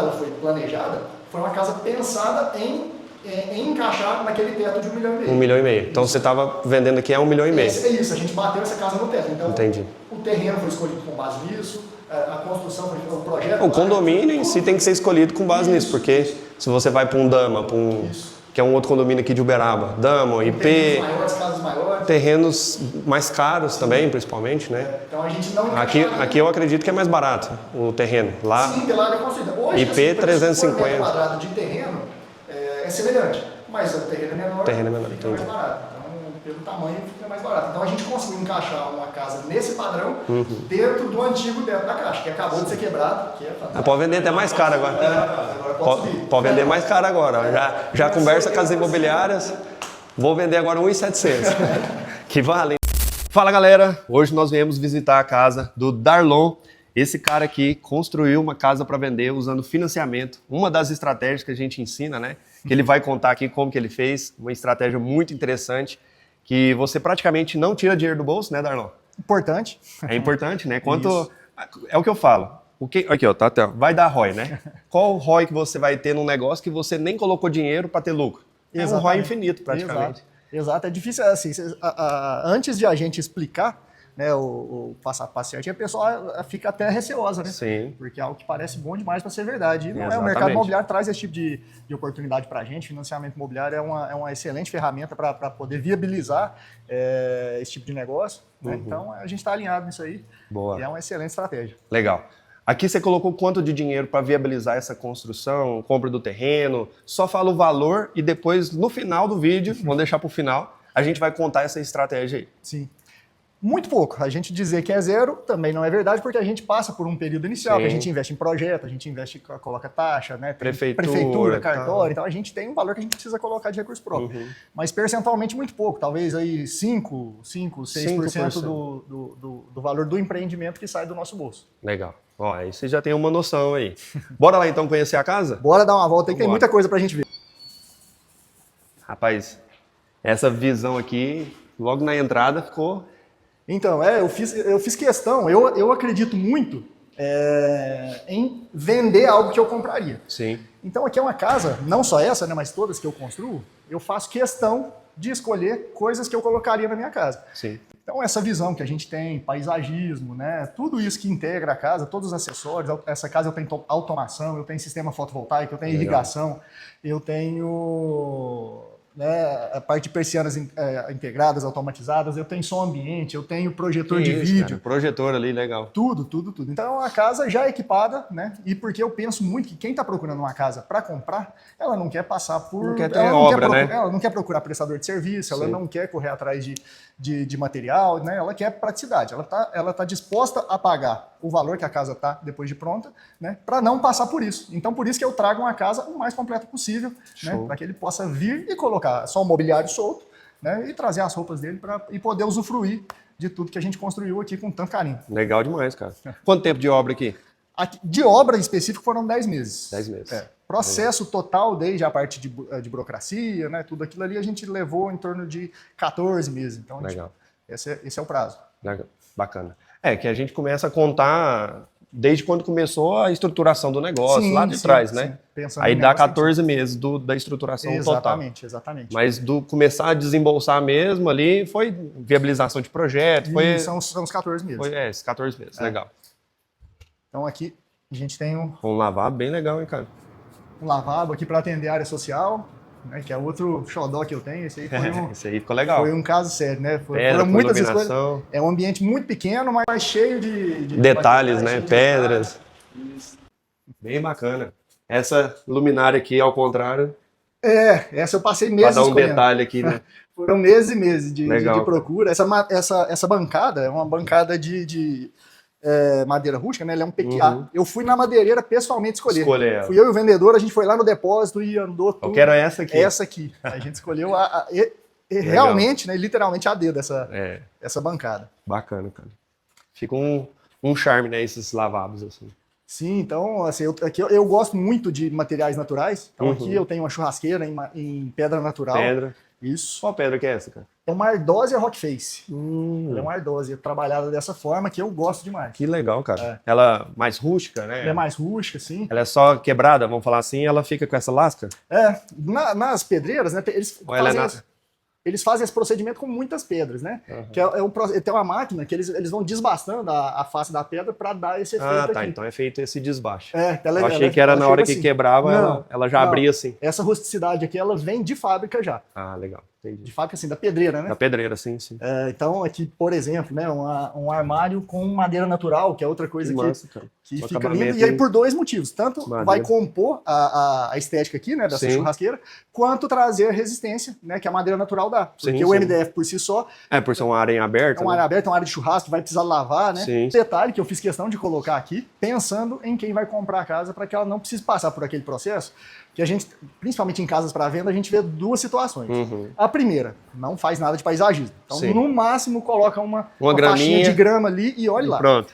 ela foi planejada, foi uma casa pensada em encaixar naquele teto de 1,5 milhão. 1,5 milhão. Então você estava vendendo aqui a 1,5 milhão. É isso, a gente bateu essa casa no teto. Então, entendi. O terreno foi escolhido com base nisso, a construção foi o projeto. O condomínio em si tem que ser escolhido com base nisso, porque se você vai para um Dama, que é um outro condomínio aqui de Uberaba, Dama, IP, terrenos maiores, casas maiores. Terrenos mais caros também, principalmente, né? Então a gente não aqui eu acredito que é mais barato o terreno. Lá, sim, pela área construída. Hoje, IP 350. Por metro quadrado de terreno é semelhante, mas o terreno é menor, fica mais barato. Então, pelo tamanho, fica mais barato. Então a gente conseguiu encaixar uma casa nesse padrão dentro do antigo teto da caixa, que acabou de ser quebrado. Que pode vender até mais caro agora. Pode vender mais caro agora. Já conversa com as imobiliárias. Vou vender agora 1.700. Que vale. Fala, galera. Hoje nós viemos visitar a casa do Darlon. Esse cara aqui construiu uma casa para vender usando financiamento. Uma das estratégias que a gente ensina, né? Que ele vai contar aqui como que ele fez. Uma estratégia muito interessante. Que você praticamente não tira dinheiro do bolso, né, Darlon? Importante. É importante, né? É o que eu falo. Aqui, ó, tá, vai dar ROI, né? Qual o ROI que você vai ter num negócio que você nem colocou dinheiro para ter lucro? É um ROI infinito, praticamente. Exato. É difícil, assim, antes de a gente explicar, né, o passo a passo certinho, a pessoa fica até receosa, né? Sim. Porque é algo que parece bom demais para ser verdade. E não Exatamente. O mercado imobiliário traz esse tipo de oportunidade para a gente. Financiamento imobiliário é uma excelente ferramenta para poder viabilizar esse tipo de negócio. Né? Então, a gente está alinhado nisso aí. Boa. E é uma excelente estratégia. Legal. Aqui você colocou quanto de dinheiro para viabilizar essa construção, compra do terreno, só fala o valor e depois, no final do vídeo, vamos deixar para o final, a gente vai contar essa estratégia aí. Sim. Muito pouco. A gente dizer que é zero também não é verdade, porque a gente passa por um período inicial, que a gente investe em projeto, a gente investe, coloca taxa, né? Prefeitura, cartório, então a gente tem um valor que a gente precisa colocar de recurso próprio. Mas percentualmente muito pouco, talvez aí 6% do valor do empreendimento que sai do nosso bolso. Legal. Ó, aí você já tem uma noção aí. Bora lá então conhecer a casa? Bora dar uma volta aí, que tem muita coisa pra gente ver. Rapaz, essa visão aqui, logo na entrada, ficou... Então, eu fiz questão, eu acredito muito em vender algo que eu compraria. Sim. Então aqui é uma casa, não só essa, né, mas todas que eu construo, eu faço questão de escolher coisas que eu colocaria na minha casa. Sim. Então essa visão que a gente tem, paisagismo, né, tudo isso que integra a casa, todos os acessórios, essa casa eu tenho automação, eu tenho sistema fotovoltaico, eu tenho irrigação, eu tenho... né, a parte de persianas integradas, automatizadas, eu tenho som ambiente, eu tenho projetor de vídeo. Cara, projetor ali, legal. Tudo. Então é uma casa já equipada, né? E porque eu penso muito que quem está procurando uma casa para comprar, ela não quer passar por... Não quer ter obra, né? Ela não quer procurar prestador de serviço, ela não quer correr atrás de material, né? Ela quer praticidade, ela tá disposta a pagar o valor que a casa está depois de pronta, né? Para não passar por isso. Então por isso que eu trago uma casa o mais completa possível, né? Para que ele possa vir e colocar só o mobiliário solto, né? E trazer as roupas dele e poder usufruir de tudo que a gente construiu aqui com tanto carinho. Legal demais, cara. Quanto tempo de obra aqui? De obra em específico foram 10 meses. 10 meses. Processo total, desde a parte de burocracia, né? Tudo aquilo ali a gente levou em torno de 14 meses. Então, legal. Esse é o prazo. Legal. Bacana. Que a gente começa a contar desde quando começou a estruturação do negócio, lá de trás, né? Aí dá 14 meses da estruturação total. Exatamente. Mas do começar a desembolsar mesmo ali, foi viabilização de projeto. São os 14 meses. Esses 14 meses, legal. Então aqui a gente tem um lavabo bem legal, hein, cara? Um lavabo aqui para atender a área social, né, que é outro xodó que eu tenho. Esse aí esse aí ficou legal. Foi um caso sério, né? Foram muitas escolhas. É um ambiente muito pequeno, mas cheio de detalhes, né? Pedras. Isso. Bem bacana. Essa luminária aqui, ao contrário. Essa eu passei meses escolhendo. Pra dar um detalhe aqui, né? Foram meses e meses de procura. Essa bancada é uma bancada de madeira rústica, né? Ela é um PQA. Eu fui na madeireira pessoalmente escolher ela. Fui eu e o vendedor, a gente foi lá no depósito e andou tudo. Eu quero essa aqui. Essa aqui. A gente escolheu realmente, né, literalmente a dedo essa bancada. Bacana, cara. Fica um charme, né, esses lavabos assim. Sim, então, assim, aqui eu gosto muito de materiais naturais. Então aqui eu tenho uma churrasqueira em pedra natural. Isso. Qual pedra que é essa, cara? É uma ardósia rockface. Ela é uma ardósia trabalhada dessa forma que eu gosto demais. Que legal, cara. Ela mais rústica, né? Ela é mais rústica, assim. Ela é só quebrada, vamos falar assim, ela fica com essa lasca? Nas pedreiras, né, eles fazem esse procedimento com muitas pedras, né? Que tem uma máquina que eles vão desbastando a face da pedra para dar esse efeito aqui. Tá, então é feito esse desbaste. Eu achei que era na hora que quebrava, ela já abria assim. Essa rusticidade aqui, ela vem de fábrica já. Ah, legal. Entendi. De fábrica, assim, da pedreira, né? Da pedreira, sim. Então, aqui, por exemplo, né, um armário com madeira natural, que é outra coisa que fica lindo. E aí, por dois motivos. Tanto vai compor a estética aqui, né, dessa churrasqueira, quanto trazer a resistência, né, que a madeira natural dá. Porque o MDF, por si só... por ser uma área aberta. É uma área aberta, uma área de churrasco, vai precisar lavar, né? Sim. Detalhe que eu fiz questão de colocar aqui, pensando em quem vai comprar a casa, para que ela não precise passar por aquele processo. Que a gente, principalmente em casas para venda, a gente vê duas situações. A primeira, não faz nada de paisagismo. Então, no máximo, coloca uma faixinha de grama ali e olha lá. Pronto.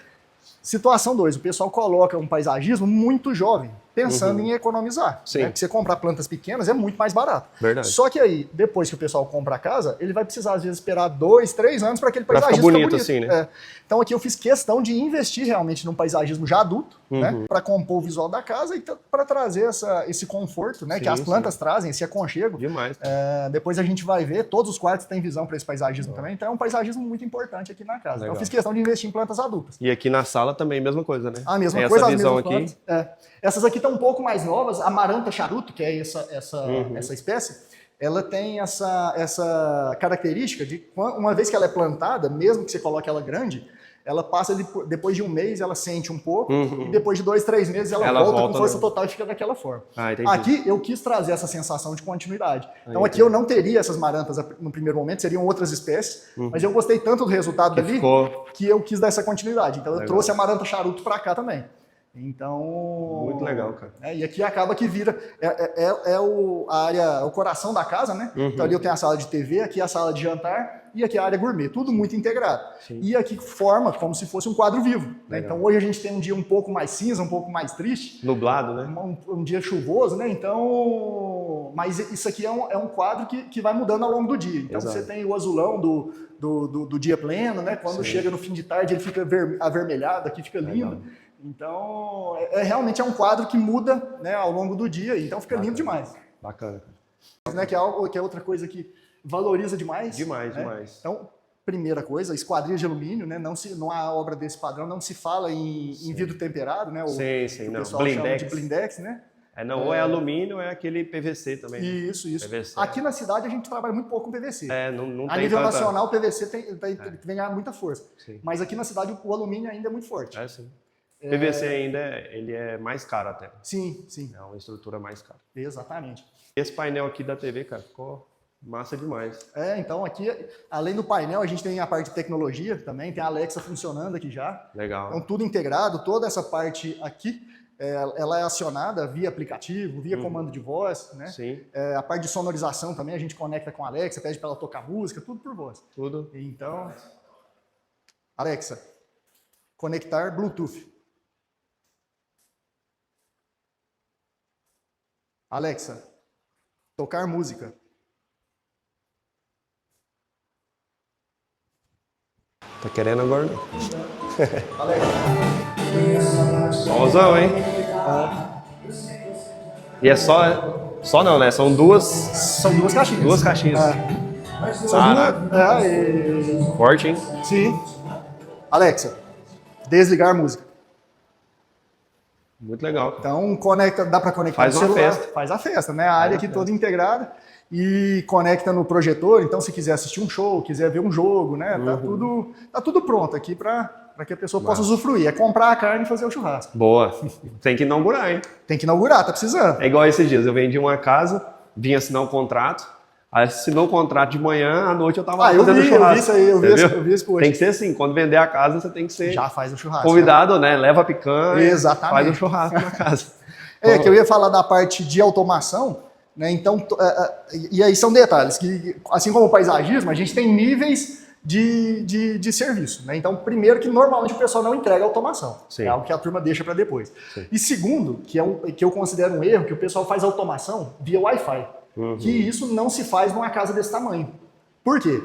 Situação 2, o pessoal coloca um paisagismo muito jovem, pensando em economizar. Né? Porque você comprar plantas pequenas é muito mais barato. Verdade. Só que aí, depois que o pessoal compra a casa, ele vai precisar, às vezes, esperar 2, 3 anos para aquele paisagismo ficar bonito. Assim, né? Então aqui eu fiz questão de investir realmente num paisagismo já adulto, né? Para compor o visual da casa e para trazer esse conforto, né? Que as plantas trazem, esse aconchego. Demais. Depois a gente vai ver, todos os quartos têm visão para esse paisagismo também, então é um paisagismo muito importante aqui na casa. Então eu fiz questão de investir em plantas adultas. E aqui na sala também, mesma coisa, né? A mesma coisa, as mesmas plantas. Essas aqui estão um pouco mais novas, a Maranta charuto, que é essa espécie, ela tem essa característica de, uma vez que ela é plantada, mesmo que você coloque ela grande, ela passa, depois de um mês, ela sente um pouco, e depois de 2, 3 meses ela volta com força total e fica daquela forma. Aqui eu quis trazer essa sensação de continuidade. Então aqui eu não teria essas marantas no primeiro momento, seriam outras espécies, mas eu gostei tanto do resultado dali que eu quis dar essa continuidade. Então eu trouxe a Maranta charuto para cá também. Então... Muito legal, cara. E aqui acaba que vira... a área, o coração da casa, né? Então ali eu tenho a sala de TV, aqui a sala de jantar e aqui a área gourmet. Tudo muito integrado. E aqui forma como se fosse um quadro vivo. Né? Então hoje a gente tem um dia um pouco mais cinza, um pouco mais triste. Nublado, né? Um dia chuvoso, né? Então... Mas isso aqui é um quadro que vai mudando ao longo do dia. Então você tem o azulão do dia pleno, né? Quando chega no fim de tarde ele fica avermelhado, aqui fica lindo. Então, realmente é um quadro que muda, né, ao longo do dia, então fica lindo demais. Bacana. Né, que é outra coisa que valoriza demais. Demais, né? demais. Então, primeira coisa, esquadria de alumínio, né, não há obra desse padrão, não se fala em vidro temperado, né? O pessoal chama de blindex, né? Ou é alumínio ou é aquele PVC também. Isso. PVC. Aqui na cidade a gente trabalha muito pouco com PVC. Não a tem nível tanta... nacional o PVC tem ganhar muita força. Sim. Mas aqui na cidade o alumínio ainda é muito forte. Sim. PVC ainda ele é mais caro até. Sim. É uma estrutura mais cara. Exatamente. Esse painel aqui da TV, cara, ficou massa demais. Então aqui, além do painel, a gente tem a parte de tecnologia também, tem a Alexa funcionando aqui já. Legal. Então tudo integrado, toda essa parte aqui, ela é acionada via aplicativo, via comando de voz, né? Sim. A parte de sonorização também, a gente conecta com a Alexa, pede para ela tocar música, tudo por voz. Tudo. Então, Alexa, conectar Bluetooth. Alexa, tocar música. Tá querendo agora não? Alexa. Somzão, hein? E é só não, né? São duas caixinhas. Duas caixinhas. Forte, hein? Sim. Alexa, desligar música. Muito legal. Então dá para conectar no celular. Festa. Faz a festa, né? A área aqui toda integrada e conecta no projetor. Então, se quiser assistir um show, quiser ver um jogo, né? Tá tudo pronto aqui para que a pessoa possa usufruir. É comprar a carne e fazer o churrasco. Boa. Tem que inaugurar, hein? Tem que inaugurar, tá precisando. É igual esses dias. Eu vendi uma casa, vim assinar um contrato. Aí assinou o contrato de manhã, à noite eu tava fazendo churrasco. Eu vi isso hoje. Tem que ser assim, quando vender a casa, você tem que ser... Já faz o churrasco. Convidado, né? Leva a picanha, exatamente. Faz o churrasco na casa. Que eu ia falar da parte de automação, né? Então, e aí são detalhes, que assim como o paisagismo, a gente tem níveis de serviço, né? Então, primeiro que normalmente o pessoal não entrega automação. Sim. É algo que a turma deixa para depois. Sim. E segundo, que eu considero um erro, que o pessoal faz automação via Wi-Fi. que isso não se faz numa casa desse tamanho. Por quê?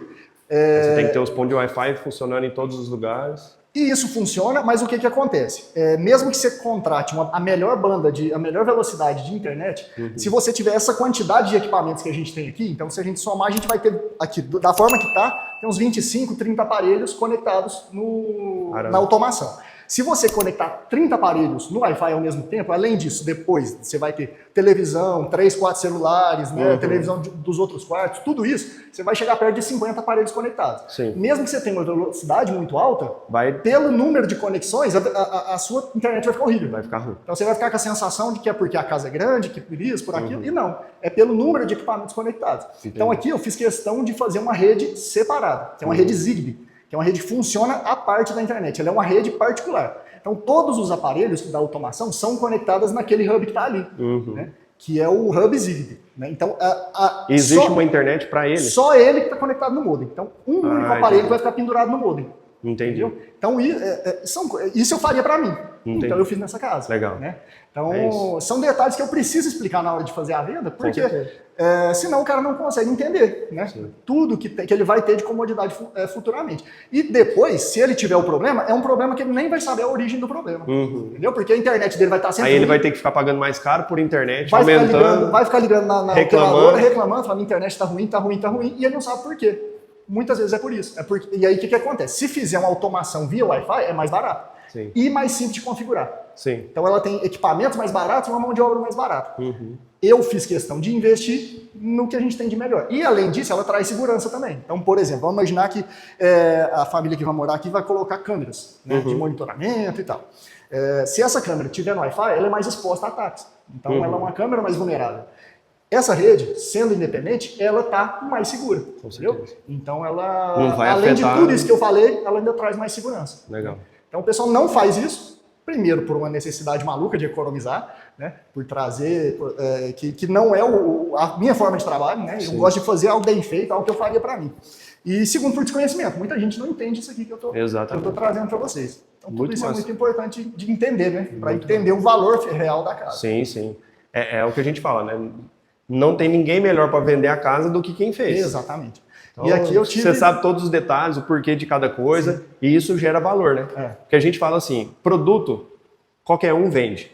Você tem que ter os pontos de Wi-Fi funcionando em todos os lugares. E isso funciona, mas o que acontece? Mesmo que você contrate a melhor banda, a melhor velocidade de internet, se você tiver essa quantidade de equipamentos que a gente tem aqui, então se a gente somar, a gente vai ter aqui, da forma que está, tem uns 25, 30 aparelhos conectados na automação. Se você conectar 30 aparelhos no Wi-Fi ao mesmo tempo, além disso, depois você vai ter televisão, 3, 4 celulares, né, televisão dos outros quartos, tudo isso, você vai chegar perto de 50 aparelhos conectados. Sim. Mesmo que você tenha uma velocidade muito alta, pelo número de conexões, a sua internet vai ficar horrível. Vai ficar ruim. Então você vai ficar com a sensação de que é porque a casa é grande, que por isso, por aquilo, e não. É pelo número de equipamentos conectados. Entendi. Então aqui eu fiz questão de fazer uma rede separada, que é uma rede Zigbee, que é uma rede que funciona à parte da internet. Ela é uma rede particular. Então, todos os aparelhos da automação são conectados naquele hub que está ali, né? Que é o hub Zigbee. Né? Então, existe uma internet para ele? Só ele que está conectado no modem. Então, um único aparelho vai ficar pendurado no modem. Entendi. Entendeu? Então, isso eu faria para mim. Entendi. Então, eu fiz nessa casa. Legal. Né? Então, são detalhes que eu preciso explicar na hora de fazer a venda, porque senão o cara não consegue entender, né? Tudo que ele vai ter de comodidade futuramente. E depois, se ele tiver o problema, é um problema que ele nem vai saber a origem do problema. Entendeu? Porque a internet dele vai estar sempre... Aí ele vai ter que ficar pagando mais caro por internet, vai aumentando... Vai ficar ligando na operadora, reclamando, falando, a internet está ruim, está ruim, está ruim, e ele não sabe por quê. Muitas vezes é por isso. E aí o que acontece? Se fizer uma automação via Wi-Fi, é mais barato. Sim. E mais simples de configurar. Sim. Então ela tem equipamentos mais baratos e uma mão de obra mais barata. Eu fiz questão de investir no que a gente tem de melhor. E além disso, ela traz segurança também. Então, por exemplo, vamos imaginar que a família que vai morar aqui vai colocar câmeras, né, de monitoramento e tal. Se essa câmera tiver no Wi-Fi, ela é mais exposta a ataques. Então ela é uma câmera mais vulnerável. Essa rede, sendo independente, ela está mais segura. Entendeu? Então ela, não vai além afetar... de tudo isso que eu falei, ela ainda traz mais segurança. Legal. Então o pessoal não faz isso, primeiro por uma necessidade maluca de economizar, né? Por trazer, que não é a minha forma de trabalho, né? Eu gosto de fazer algo bem feito, algo que eu faria para mim. E segundo, por desconhecimento. Muita gente não entende isso aqui que eu estou trazendo para vocês. Então tudo isso é muito importante de entender, né? Para entender o valor real da casa. Sim, sim. É o que a gente fala, né? Não tem ninguém melhor para vender a casa do que quem fez. Exatamente. Então, e aqui eu tive... Você sabe todos os detalhes, o porquê de cada coisa, e isso gera valor, né? Porque a gente fala assim, produto, qualquer um vende.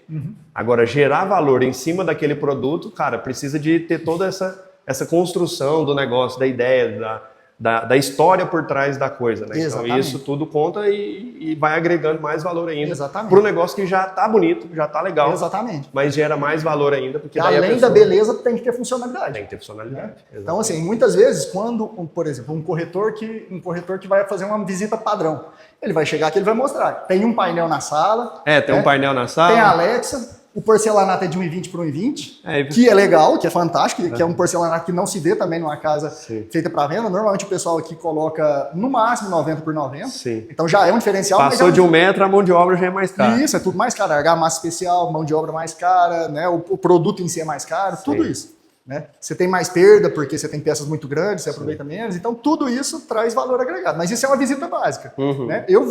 Agora, gerar valor em cima daquele produto, cara, precisa de ter toda essa construção do negócio, da ideia, da história por trás da coisa, né? Exatamente. Então isso tudo conta e vai agregando mais valor ainda para o negócio que já está bonito, já está legal. Exatamente. Mas gera mais valor ainda, porque daí além da beleza tem que ter funcionalidade. Tem que ter funcionalidade. Né? Então assim, muitas vezes quando, por exemplo, um corretor que vai fazer uma visita padrão, ele vai chegar aqui, ele vai mostrar, tem um painel na sala. Tem um painel na sala. Tem a Alexa. O porcelanato é de 1,20 por 1,20, que é legal, que é fantástico, que é um porcelanato que não se vê também numa casa feita para venda. Normalmente o pessoal aqui coloca no máximo 90 por 90. Sim. Então já é um diferencial. Passou de 1 metro, a mão de obra já é mais cara. Isso, é tudo mais caro. Argamassa especial, mão de obra mais cara, né? O produto em si é mais caro, tudo isso. Né? Você tem mais perda porque você tem peças muito grandes, você aproveita menos. Então tudo isso traz valor agregado. Mas isso é uma visita básica. Né? Eu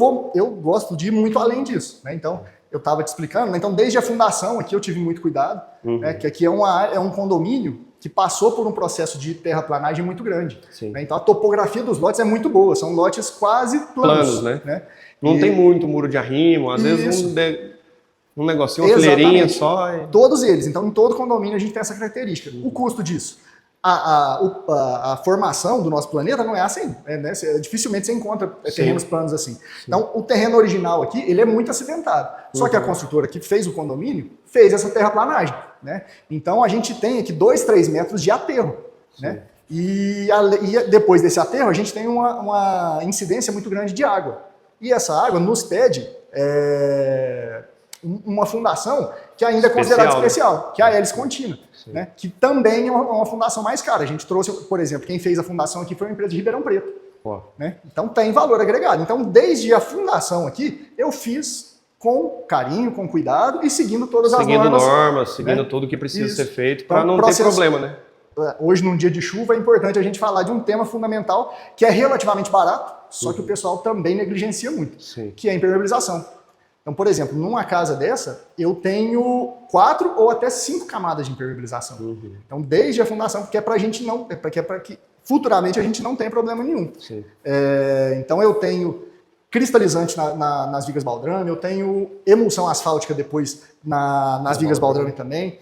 gosto de ir muito além disso. Né? Então eu estava te explicando, né? Então desde a fundação aqui eu tive muito cuidado, né? Que aqui é um condomínio que passou por um processo de terraplanagem muito grande. Né? Então a topografia dos lotes é muito boa, são lotes quase planos. Né? Não tem muito muro de arrimo, às vezes um negocinho, uma fileirinha só. Todos eles, então em todo condomínio a gente tem essa característica. O custo disso? A formação do nosso planeta não é assim, né? Dificilmente você encontra terrenos planos assim. Então, o terreno original aqui, ele é muito acidentado. Só que a construtora que fez o condomínio fez essa terraplanagem, né? Então, a gente tem aqui 2, 3 metros de aterro, né? E depois desse aterro, a gente tem uma incidência muito grande de água. E essa água nos pede uma fundação que ainda é considerada especial, que é a hélice contínua, né? Que também é uma fundação mais cara. A gente trouxe, por exemplo, quem fez a fundação aqui foi uma empresa de Ribeirão Preto. Né? Então tem valor agregado. Então desde a fundação aqui, eu fiz com carinho, com cuidado e seguindo todas as normas. Seguindo tudo que precisa ser feito para não ter problema, né? Hoje, num dia de chuva, é importante a gente falar de um tema fundamental que é relativamente barato, só que o pessoal também negligencia muito, que é a impermeabilização. Então, por exemplo, numa casa dessa, eu tenho 4 ou até 5 camadas de impermeabilização. Então, desde a fundação, porque é para a gente não, para que futuramente a gente não tenha problema nenhum. Então, eu tenho cristalizante nas vigas baldrame, eu tenho emulsão asfáltica depois nas vigas baldrame também.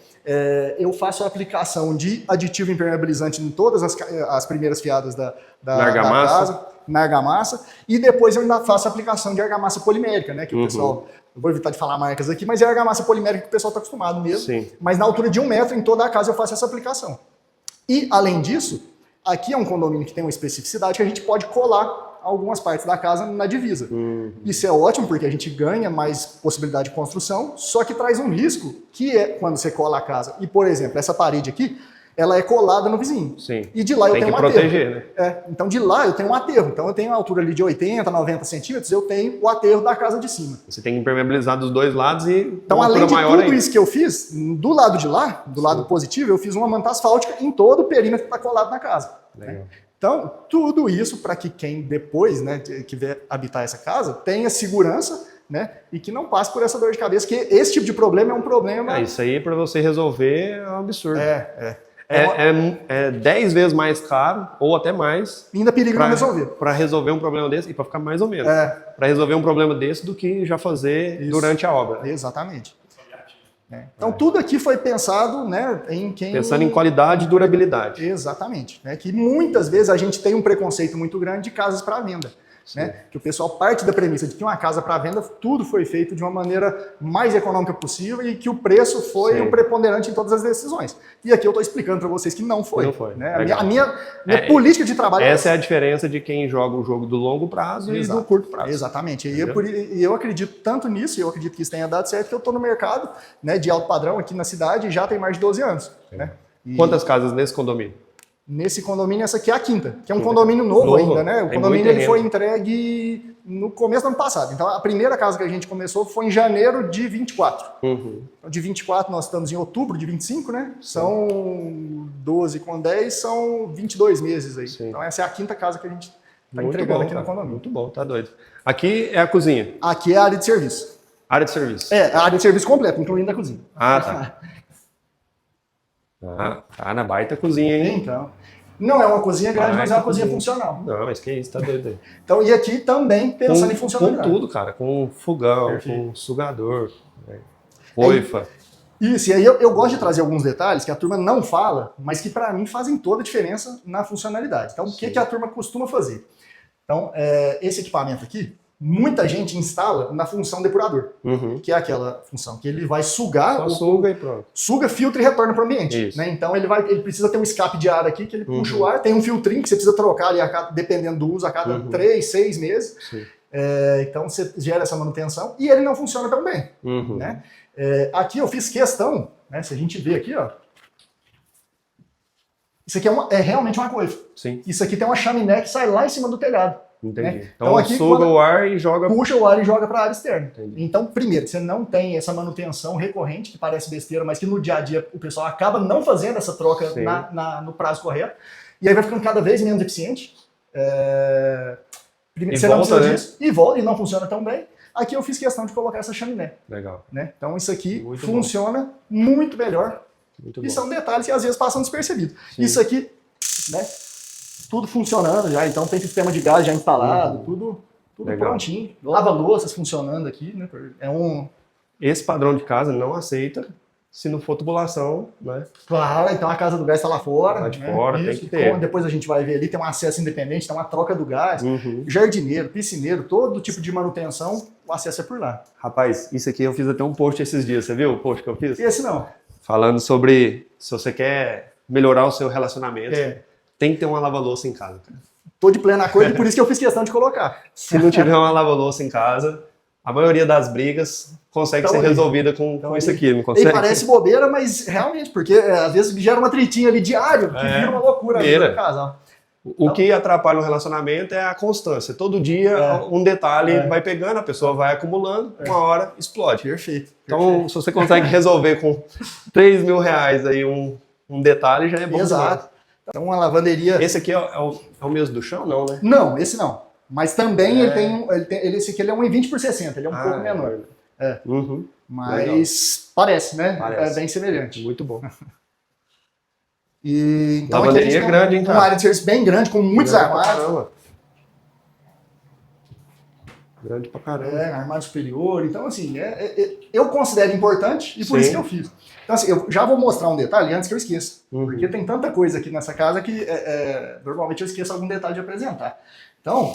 Eu faço a aplicação de aditivo impermeabilizante em todas as primeiras fiadas da casa, na argamassa, e depois eu ainda faço a aplicação de argamassa polimérica, né, que o pessoal, eu vou evitar de falar marcas aqui, mas é a argamassa polimérica que o pessoal está acostumado mesmo, mas na altura de 1 metro em toda a casa eu faço essa aplicação. E, além disso, aqui é um condomínio que tem uma especificidade que a gente pode colar algumas partes da casa na divisa. Isso é ótimo porque a gente ganha mais possibilidade de construção, só que traz um risco, que é quando você cola a casa. E, por exemplo, essa parede aqui, ela é colada no vizinho. E de lá eu tenho um aterro. Tem que proteger, né? Então de lá eu tenho um aterro. Então eu tenho uma altura ali de 80, 90 centímetros, eu tenho o aterro da casa de cima. Você tem que impermeabilizar dos dois lados e então, além de tudo isso que eu fiz, do lado de lá, do lado positivo, eu fiz uma manta asfáltica em todo o perímetro que está colado na casa. Legal. Então, tudo isso para que quem depois, né, que vier habitar essa casa, tenha segurança, né, e que não passe por essa dor de cabeça, que esse tipo de problema é um problema... Isso aí para você resolver é um absurdo. É 10 vezes mais caro, ou até mais. Ainda perigo não resolver. Para resolver um problema desse, e para ficar mais ou menos. Para resolver um problema desse do que já fazer durante a obra. Exatamente. Então tudo aqui foi pensado, né, pensando em qualidade e durabilidade. Exatamente. Né, que muitas vezes a gente tem um preconceito muito grande de casas para venda. Né, que o pessoal parte da premissa de que uma casa para venda, tudo foi feito de uma maneira mais econômica possível e que o preço foi o preponderante em todas as decisões. E aqui eu estou explicando para vocês que não foi. Né? A minha política de trabalho essa é a diferença de quem joga o jogo do longo prazo e do curto prazo. Exatamente. E eu acredito tanto nisso, e eu acredito que isso tenha dado certo, que eu estou no mercado, né, de alto padrão aqui na cidade já tem mais de 12 anos. Né? Quantas casas nesse condomínio? Nesse condomínio, essa aqui é a quinta, que é um condomínio novo ainda, né? O condomínio ele foi entregue no começo do ano passado. Então, a primeira casa que a gente começou foi em janeiro de 24. Então, de 24, nós estamos em outubro de 25, né? São 12 com 10, são 22 meses aí. Então, essa é a quinta casa que a gente está entregando aqui no condomínio. Muito bom, tá doido. Aqui é a cozinha? Aqui é a área de serviço. Área de serviço? A área de serviço completa, incluindo a cozinha. Tá. Na baita cozinha, hein? Então, não é uma cozinha grande, mas é uma cozinha funcional. Não, mas que isso, tá doido aí. Então, e aqui também pensando em funcionalidade. Com tudo, cara, com fogão, com sugador, coifa. Isso, e aí eu gosto de trazer alguns detalhes que a turma não fala, mas que para mim fazem toda a diferença na funcionalidade. Então, o que a turma costuma fazer? Então, esse equipamento aqui, muita gente instala na função depurador, que é aquela função que ele vai sugar, suga e pronto. Suga, filtra e retorna para o ambiente. Né? Então ele precisa ter um escape de ar aqui que ele puxa o ar, tem um filtrinho que você precisa trocar ali, dependendo do uso, a cada 3, 6 meses. Então você gera essa manutenção e ele não funciona tão bem. Né? Aqui eu fiz questão, né? Se a gente vê aqui, ó, isso aqui é realmente uma coifa. Isso aqui tem uma chaminé que sai lá em cima do telhado. Entendi. Né? Então aqui, suga o ar e joga... Puxa o ar e joga para a área externa. Então, primeiro, você não tem essa manutenção recorrente, que parece besteira, mas que no dia a dia o pessoal acaba não fazendo essa troca no prazo correto. E aí vai ficando cada vez menos eficiente. Você não precisa disso. E volta, e não funciona tão bem. Aqui eu fiz questão de colocar essa chaminé. Legal. Né? Então isso aqui funciona muito melhor. E são detalhes que às vezes passam despercebidos. Isso aqui, né? Tudo funcionando já, então tem sistema de gás já instalado, tudo prontinho. Lava-louças funcionando aqui, né? Esse padrão de casa não aceita se não for tubulação, né? Claro, então a casa do gás está lá fora. Lá de fora, tem que ter. Depois a gente vai ver ali, tem um acesso independente, tem uma troca do gás, jardineiro, piscineiro, todo tipo de manutenção, o acesso é por lá. Rapaz, isso aqui eu fiz até um post esses dias, você viu o post que eu fiz? Esse não. Falando sobre se você quer melhorar o seu relacionamento. Tem que ter uma lava-louça em casa. Tô de plena acordo e por isso que eu fiz questão de colocar. Se não tiver uma lava-louça em casa, a maioria das brigas consegue ser resolvida com isso aqui, não consegue? E parece bobeira, mas realmente, porque às vezes gera uma tritinha ali diário, que vira uma loucura no casal. O que atrapalha um relacionamento é a constância. Todo dia um detalhe vai pegando, a pessoa vai acumulando, uma hora explode. Perfeito. Então, se você consegue resolver com R$3.000 aí um detalhe, já é bom. Exato. Então, uma lavanderia... Esse aqui é o mesmo do chão, não, né? Não, esse não. Mas também esse aqui ele é um 20 por 60, ele é um pouco menor. Mas parece, né? Parece. É bem semelhante. Muito bom. E, então aqui a Lavanderia gente tem grande, hein, uma cara? área de serviço bem grande, com muitos Grande pra armários. caramba. Grande pra caramba. Armário superior. Então, assim, eu considero importante e por Sim. isso que eu fiz. Então, assim, eu já vou mostrar um detalhe antes que eu esqueça. Uhum. Porque tem tanta coisa aqui nessa casa que normalmente eu esqueço algum detalhe de apresentar. Então,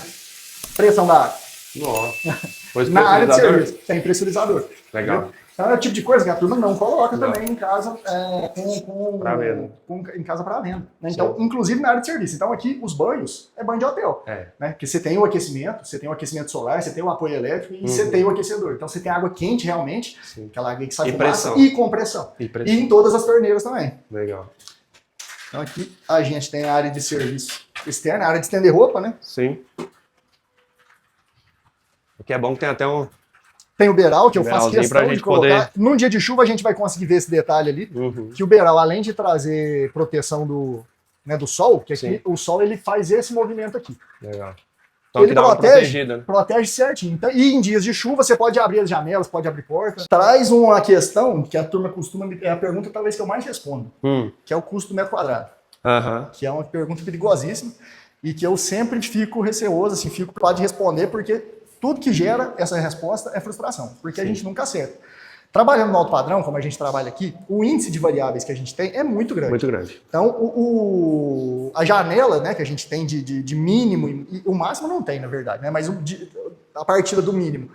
pressão da água. Nossa. Pois Na área de pressurizador. serviço, tem pressurizador. Legal. Entendeu? Então é o tipo de coisa que a turma não coloca Não. também em casa Pra venda. em casa para venda. Né? Então, inclusive na área de serviço. Então aqui os banhos é banho de hotel. Né? Porque você tem o aquecimento, você tem o aquecimento solar, você tem o apoio elétrico e você tem o aquecedor. Então você tem água quente realmente, aquela água que sai E fumaça, pressão. e compressão. E pressão. E em todas as torneiras também. Legal. Então aqui a gente tem a área de serviço externa, a área de estender roupa, né? Sim. O que é bom que tem até um... Tem o beiral, que eu faço Beiralzinho pra questão de gente colocar. poder- Num dia de chuva a gente vai conseguir ver esse detalhe ali. Que o beiral, além de trazer proteção do sol, que aqui Sim. o sol ele faz esse movimento aqui. Legal. Então Ele aqui dá uma protegida, né? protege certinho. Então, e em dias de chuva você pode abrir as janelas, pode abrir portas. Traz uma questão que a turma costuma... É a pergunta talvez que eu mais respondo, que é o custo do metro quadrado. Aham. Que é uma pergunta perigosíssima e que eu sempre fico receoso, assim, fico preocupado de responder, porque tudo que gera essa resposta é frustração, porque a gente nunca acerta. Trabalhando no alto padrão, como a gente trabalha aqui, o índice de variáveis que a gente tem é muito grande. Muito grande. Então, a janela, né, que a gente tem de mínimo, e o máximo não tem, na verdade, né, mas a partida do mínimo.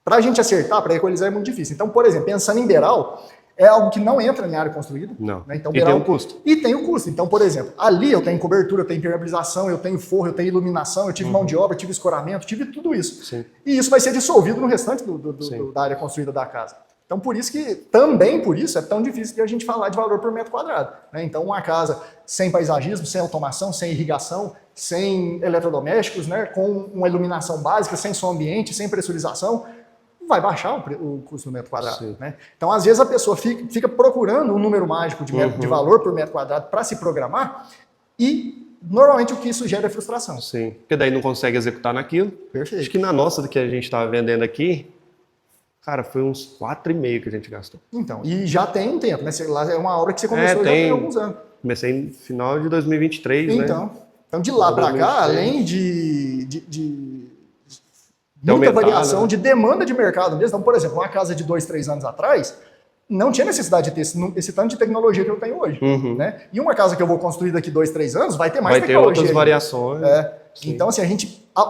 Para a gente acertar, para equalizar é muito difícil. Então, por exemplo, pensando em beiral, é algo que não entra na área construída. Não. Né? Então, E tem um custo. E tem o custo. Então, por exemplo, ali eu tenho cobertura, eu tenho impermeabilização, eu tenho forro, eu tenho iluminação, eu tive mão de obra, tive escoramento, tive tudo isso. Sim. E isso vai ser dissolvido no restante da área construída da casa. Então, também por isso, é tão difícil de a gente falar de valor por metro quadrado. Né? Então, uma casa sem paisagismo, sem automação, sem irrigação, sem eletrodomésticos, né? Com uma iluminação básica, sem som ambiente, sem pressurização, vai baixar o custo do metro quadrado. Né? Então, às vezes, a pessoa fica procurando um número mágico de valor por metro quadrado para se programar e, normalmente, o que isso gera é frustração. Sim. Porque daí não consegue executar naquilo. Perfeito. Acho que na nossa que a gente estava vendendo aqui, cara, foi uns 4,5 que a gente gastou. Então, e já tem um tempo, né? Lá é uma obra que você começou já tem alguns anos. Comecei no final de 2023, né? Então, de lá para cá, além de muita variação, né? De demanda de mercado mesmo. Então, por exemplo, uma casa de 2, 3 anos atrás, não tinha necessidade de ter esse tanto de tecnologia que eu tenho hoje. Né? E uma casa que eu vou construir daqui 2, 3 anos vai ter mais tecnologia. Vai ter outras variações. Então, assim,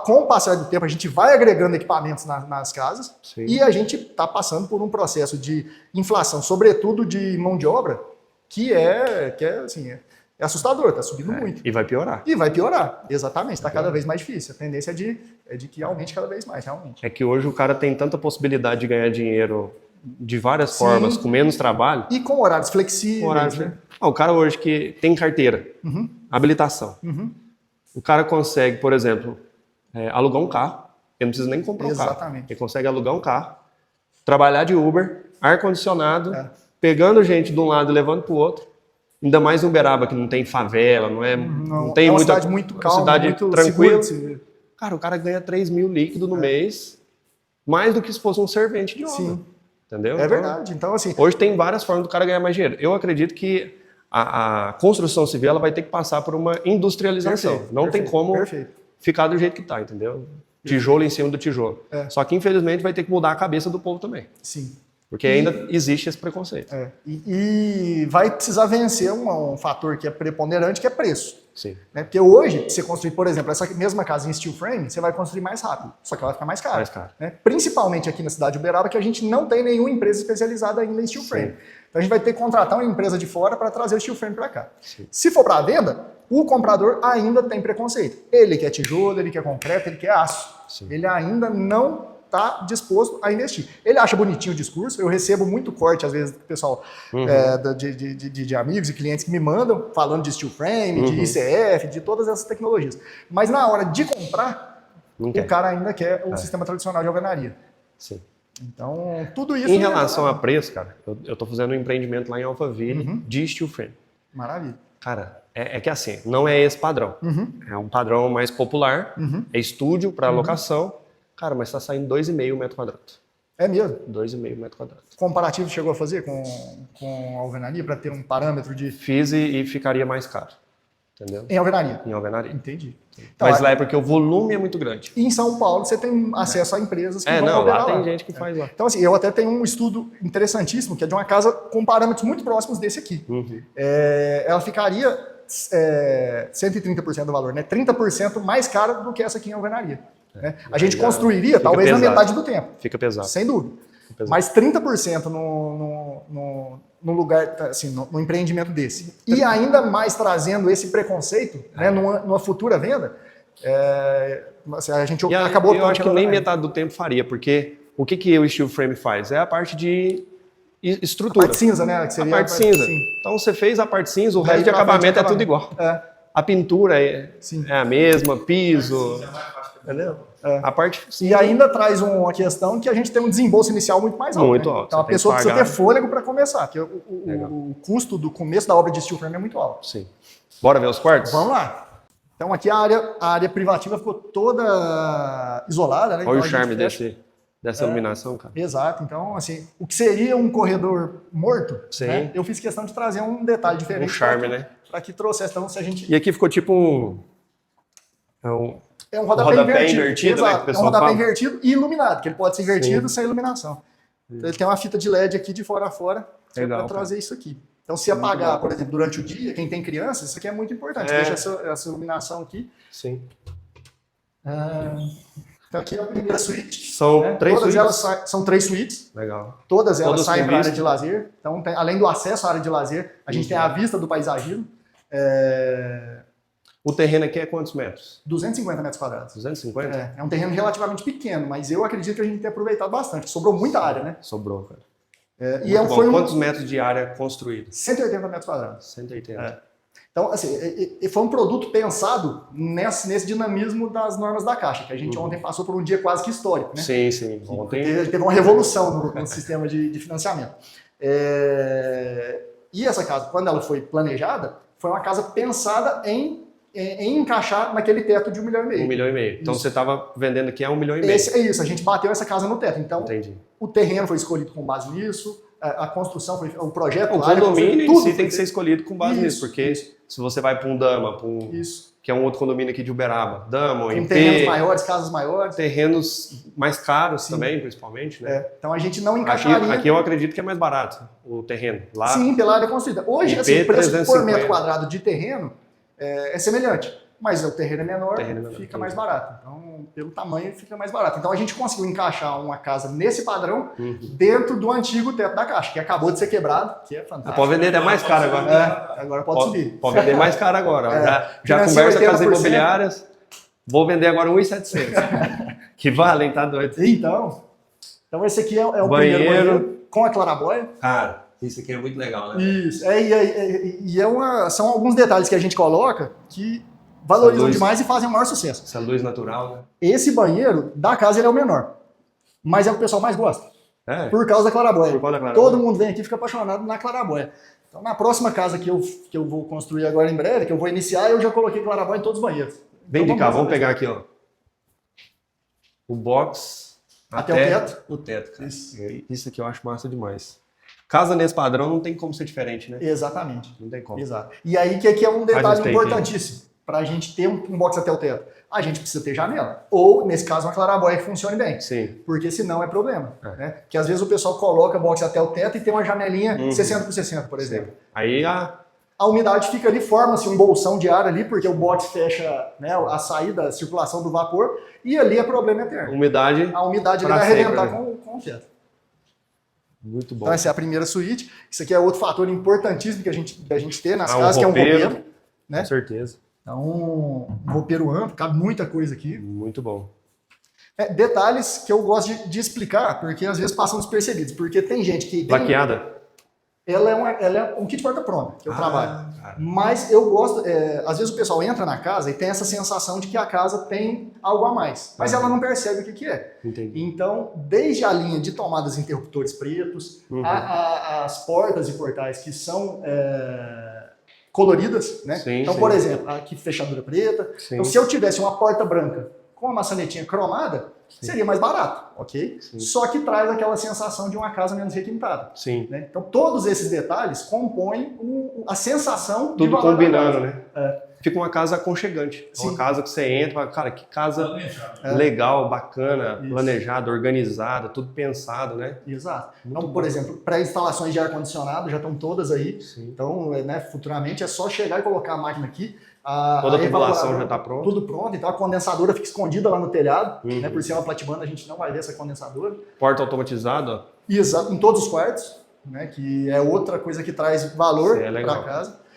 com o passar do tempo, a gente vai agregando equipamentos nas casas. Sim. E a gente está passando por um processo de inflação, sobretudo de mão de obra, que é assustador, está subindo muito. E vai piorar. E vai piorar, exatamente, está cada vez mais difícil. A tendência é de que aumente cada vez mais, realmente. É que hoje o cara tem tanta possibilidade de ganhar dinheiro de várias formas, com menos trabalho. E com horários flexíveis. Né? O cara hoje que tem carteira, habilitação, o cara consegue, por exemplo, alugar um carro, ele não precisa nem comprar um carro. Ele consegue alugar um carro, trabalhar de Uber, ar-condicionado, pegando gente de um lado e levando para o outro. Ainda mais em Uberaba, que não tem favela, não tem uma muita... cidade muito calma, cidade muito tranquila. Segura. Cara, o cara ganha 3 mil líquido no mês, mais do que se fosse um servente de obra. Sim. Entendeu? É verdade. Então, assim... Hoje tem várias formas do cara ganhar mais dinheiro. Eu acredito que a construção civil ela vai ter que passar por uma industrialização. Não tem como ficar do jeito que está, entendeu? Tijolo em cima do tijolo. Só que, infelizmente, vai ter que mudar a cabeça do povo também. Sim. Porque ainda existe esse preconceito. E vai precisar vencer um fator que é preponderante, que é preço. Sim. Né? Porque hoje, você construir, por exemplo, essa mesma casa em steel frame, você vai construir mais rápido, só que ela vai ficar mais cara. Né? Principalmente aqui na cidade de Uberaba, que a gente não tem nenhuma empresa especializada ainda em steel frame. Então a gente vai ter que contratar uma empresa de fora para trazer o steel frame para cá. Sim. Se for para venda, o comprador ainda tem preconceito. Ele quer tijolo, ele quer concreto, ele quer aço. Sim. Ele ainda não está disposto a investir. Ele acha bonitinho o discurso, eu recebo muito corte, às vezes, do pessoal de amigos e clientes que me mandam, falando de steel frame, de ICF, de todas essas tecnologias. Mas na hora de comprar, o cara ainda quer o sistema tradicional de alvenaria. Sim. Então, tudo isso... Em relação a preço, cara, eu estou fazendo um empreendimento lá em Alphaville de steel frame. Maravilha. Cara, é que assim, não é esse padrão. É um padrão mais popular, é estúdio para locação. Cara, mas está saindo 2,5 metro quadrado. É mesmo? 2,5 metro quadrado. Comparativo chegou a fazer com a alvenaria para ter um parâmetro de... Fiz e ficaria mais caro, entendeu? Em alvenaria? Em alvenaria. Entendi. Então, Mas lá é porque o volume é muito grande. E em São Paulo você tem acesso a empresas que vão não, operar lá tem gente que faz lá. Então, assim, eu até tenho um estudo interessantíssimo, que é de uma casa com parâmetros muito próximos desse aqui. Ela ficaria 130% do valor, né? 30% mais cara do que essa aqui em alvenaria. Né? A gente construiria talvez pesado. na metade do tempo. Fica pesado. Sem dúvida. Mas 30% no lugar, assim, no empreendimento desse. E ainda mais trazendo esse preconceito, né, numa futura venda, assim, a gente acabou... Eu acho que nem metade do tempo faria, porque o que o steel frame faz? É a parte de estrutura. A parte cinza, né? Que seria a parte cinza. Então você fez a parte cinza, o resto de acabamento é tudo igual. A pintura é a mesma, piso... Entendeu? A parte E ainda traz uma questão que a gente tem um desembolso inicial muito mais alto. Muito né? alto. Então a pessoa precisa ter fôlego para começar, porque o custo do começo da obra de steel frame é muito alto. Sim. Bora ver os quartos? Vamos lá. Então aqui a área privativa ficou toda isolada, né? Olha então o charme dessa iluminação, cara. Exato. Então, assim, o que seria um corredor morto, né? Eu fiz questão de trazer um detalhe diferente. Um charme, né? Para que trouxesse, então, se a gente... E aqui ficou tipo É um rodapé invertido, né, que o pessoal é um rodapé fala. invertido e iluminado, que ele pode ser invertido sem iluminação. Então, ele tem uma fita de LED aqui de fora a fora para trazer isso aqui. Então, se apagar, por exemplo, durante o dia, quem tem criança, isso aqui é muito importante. Deixa essa iluminação aqui. Sim. Então, aqui é a primeira suíte. São 3 Todas suítes? elas são 3 suítes. Legal. Todas elas saem com para a área vista. de lazer. Então, além do acesso à área de lazer, a gente tem a vista do paisagismo. 'O terreno aqui é quantos metros? 250 metros quadrados. 250? É um terreno relativamente pequeno, mas eu acredito que a gente tem aproveitado bastante. Sobrou muita área, né? Sobrou, cara. Quantos metros de área construída? 180 metros quadrados. 180. Então, assim, foi um produto pensado nesse dinamismo das normas da Caixa, que a gente ontem passou por um dia quase que histórico, né? Sim, sim. Ontem Teve uma revolução no sistema de financiamento. E essa casa, quando ela foi planejada, foi uma casa pensada em encaixar naquele teto de 1,5 milhão. 1,5 milhão. Então você estava vendendo aqui a 1,5 milhão. É isso, a gente bateu essa casa no teto. Então, o terreno foi escolhido com base nisso, a construção, o projeto... O condomínio em si tem que ser escolhido com base nisso, porque se você vai para um Dama, que é um outro condomínio aqui de Uberaba, Dama, ou MP... terrenos maiores, casas maiores. Terrenos mais caros também, principalmente, né? Então a gente não encaixaria... Aqui eu acredito que é mais barato o terreno. Lá, sim, pela área construída. Hoje, assim, o preço por metro quadrado de terreno é semelhante, mas o terreno é menor, fica mais barato. Então, pelo tamanho, fica mais barato. Então, a gente conseguiu encaixar uma casa nesse padrão dentro do antigo teto da Caixa, que acabou de ser quebrado, que é fantástico. Pode vender até mais caro agora. Agora pode subir. Pode vender mais caro agora. Já conversa com as imobiliárias. Vou vender agora 1.700. Que valem, tá doido. Então esse aqui é o primeiro banheiro com a clarabóia. Cara, isso aqui é muito legal, né? Isso. São alguns detalhes que a gente coloca que valorizam demais e fazem o maior sucesso. Essa luz natural, né? Esse banheiro da casa ele é o menor, mas é o que o pessoal mais gosta. Por causa da clarabóia. Todo mundo vem aqui e fica apaixonado na clarabóia. Então, na próxima casa que eu vou construir agora em breve, que eu vou iniciar, eu já coloquei clarabóia em todos os banheiros. Vem de cá, vamos pegar aqui, ó. O box até o teto. Cara. Isso aqui eu acho massa demais. Casa nesse padrão não tem como ser diferente, né? Exatamente. Não tem como. Exato. E aí que aqui é um detalhe importantíssimo. Para a gente ter um box até o teto, a gente precisa ter janela. Ou, nesse caso, uma clarabóia que funcione bem. Sim. Porque senão é problema. Né? Porque às vezes o pessoal coloca box até o teto e tem uma janelinha 60 por 60, por exemplo. Aí a umidade fica ali, forma-se um bolsão de ar ali, porque o box fecha, né, a saída, a circulação do vapor, e ali é problema eterno. A umidade ele vai arrebentar com o teto. Muito bom. Então essa é a primeira suíte. Isso aqui é outro fator importantíssimo que a gente tem nas casas, que é um roupeiro. Né? Com certeza. Então, um roupeiro amplo, cabe muita coisa aqui. Muito bom. Detalhes que eu gosto de explicar, porque às vezes passam despercebidos. Porque tem gente que... Laqueada? Ela é um kit porta-pronta, que eu trabalho. Cara. Mas eu gosto... às vezes o pessoal entra na casa e tem essa sensação de que a casa tem algo a mais. Mas ela não percebe o que é. Entendi. Então, desde a linha de tomadas interruptores pretos, as portas e portais que são... coloridas, né? Sim, então, por exemplo, aqui fechadura preta. Sim. Então, se eu tivesse uma porta branca com a maçanetinha cromada, Seria mais barato, ok? Sim. Só que traz aquela sensação de uma casa menos requintada. Sim. Né? Então, todos esses detalhes compõem a sensação de Tudo valor da combinando, casa. né? Fica uma casa aconchegante. Sim. Uma casa que você entra e fala, cara, que casa Planejado. legal, bacana, Isso. planejada, organizada, tudo pensado, né? Exato. Muito Então, por bom. exemplo, pré-instalações de ar-condicionado já estão todas aí. Sim. Então, né, futuramente é só chegar e colocar a máquina aqui. A Toda a tubulação evaporadora, já está pronta. Tudo pronto. Então, a condensadora fica escondida lá no telhado. Uhum. Né, por ser uma platibanda, a gente não vai ver essa condensadora. Porta automatizada, ó. Exato, em todos os quartos, né, que é outra coisa que traz valor Isso é legal. para casa.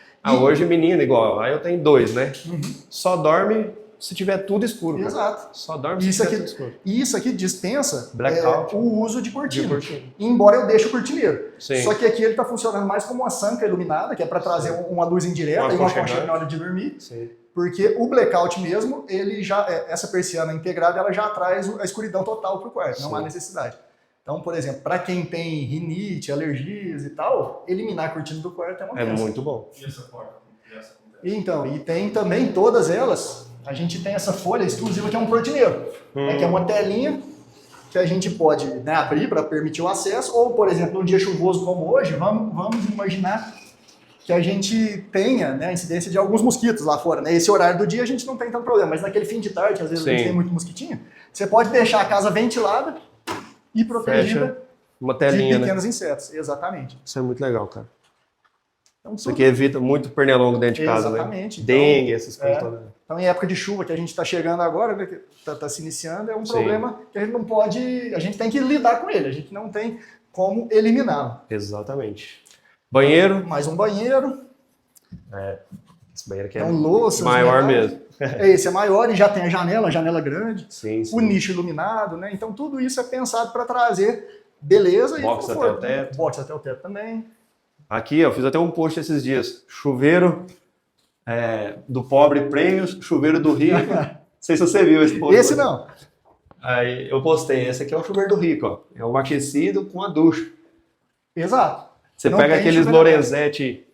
Hoje menino igual, aí eu tenho 2, né? Uhum. Só dorme se tiver tudo escuro. Cara. Exato. Só dorme Isso se tiver aqui, tudo escuro. e isso aqui dispensa Blackout. o uso de cortina. De cortina. Embora eu deixe o cortineiro. Sim. Só que aqui ele está funcionando mais como uma sanca iluminada, que é para trazer uma luz indireta e uma aconchego na hora de dormir. Sim. Porque o blackout mesmo, ele já essa persiana integrada, ela já traz a escuridão total para o quarto, não há necessidade. Então, por exemplo, para quem tem rinite, alergias e tal, eliminar a cortina do quarto é uma É peça. muito bom. E essa porta? E essa acontece? Então, e tem também todas elas, a gente tem essa folha exclusiva que é um cortineiro, né, que é uma telinha que a gente pode, né, abrir para permitir o acesso, ou, por exemplo, um dia chuvoso como hoje, vamos imaginar que a gente tenha, né, a incidência de alguns mosquitos lá fora. Né? Esse horário do dia a gente não tem tanto problema, mas naquele fim de tarde, às vezes a gente Sim. tem muito mosquitinho, você pode deixar a casa ventilada e protegida Fecha uma telinha, de né? pequenos insetos. Exatamente. Isso é muito legal, cara. Então, Isso aqui evita muito pernilongo dentro de casa, Exatamente. né? Então, Dengue, essas coisas todas. Então, em época de chuva, que a gente está chegando agora, né, que está se iniciando, é um Sim. problema que a gente não pode, a gente tem que lidar com ele, a gente não tem como eliminá-lo. Exatamente. Banheiro. Mais um banheiro, Esse banheiro aqui é então louças, maior metais. mesmo. Esse é maior e já tem a janela grande, Sim, sim. o nicho iluminado, né? Então tudo isso é pensado para trazer beleza Box e até conforto. o teto. Box até o teto também. Aqui, eu fiz até um post esses dias. Chuveiro do pobre prêmios, chuveiro do rico. Não sei se você viu esse post. Esse não. Aí eu postei, esse aqui é o chuveiro do rico, ó. É um aquecido com a ducha. Exato. Você Não pega tem aqueles chuveiro Lorenzetti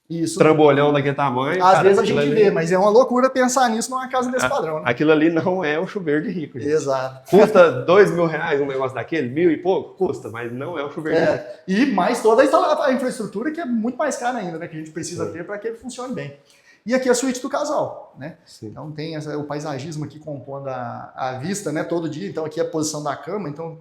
Isso. trambolhão daquele tamanho. Às cara, vezes a aquilo gente ali- vê, mas é uma loucura pensar nisso numa casa desse padrão, né? Aquilo ali não é o chuveiro de rico, gente. Exato. Custa R$2.000 um negócio daquele? 1.000 e pouco? Custa, mas não é o chuveiro de rico. E mais toda a infraestrutura que é muito mais cara ainda, né? Que a gente precisa ter para que ele funcione bem. E aqui a suíte do casal, né? Sim. Então tem o paisagismo aqui compondo a vista, né? Todo dia. Então aqui é a posição da cama. Então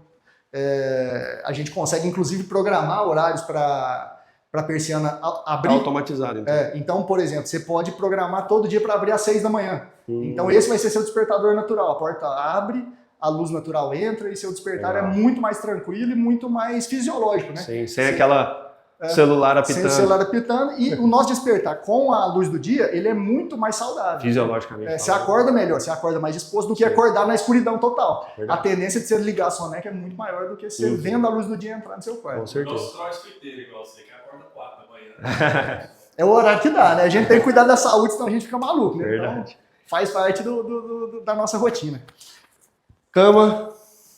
a gente consegue inclusive programar horários para a persiana abrir. Automatizado, então. Então, por exemplo, você pode programar todo dia para abrir às 6 da manhã. Então esse vai ser seu despertador natural. A porta abre, a luz natural entra e seu despertar Legal. é muito mais tranquilo e muito mais fisiológico, né? Sim, sem aquela celular apitando. Sem o celular apitando. E o nosso despertar com a luz do dia, ele é muito mais saudável. Fisiologicamente. Você acorda melhor, você acorda mais disposto do que acordar na escuridão total. Verdade. A tendência de você ligar a soneca é muito maior do que você vendo a luz do dia entrar no seu Com quarto. certeza. Nosso crossfiteiro igual você, que acorda 4 da manhã. É o horário que dá, né? A gente tem que cuidar da saúde, senão a gente fica maluco, né? Verdade. Então, faz parte da nossa rotina. Cama.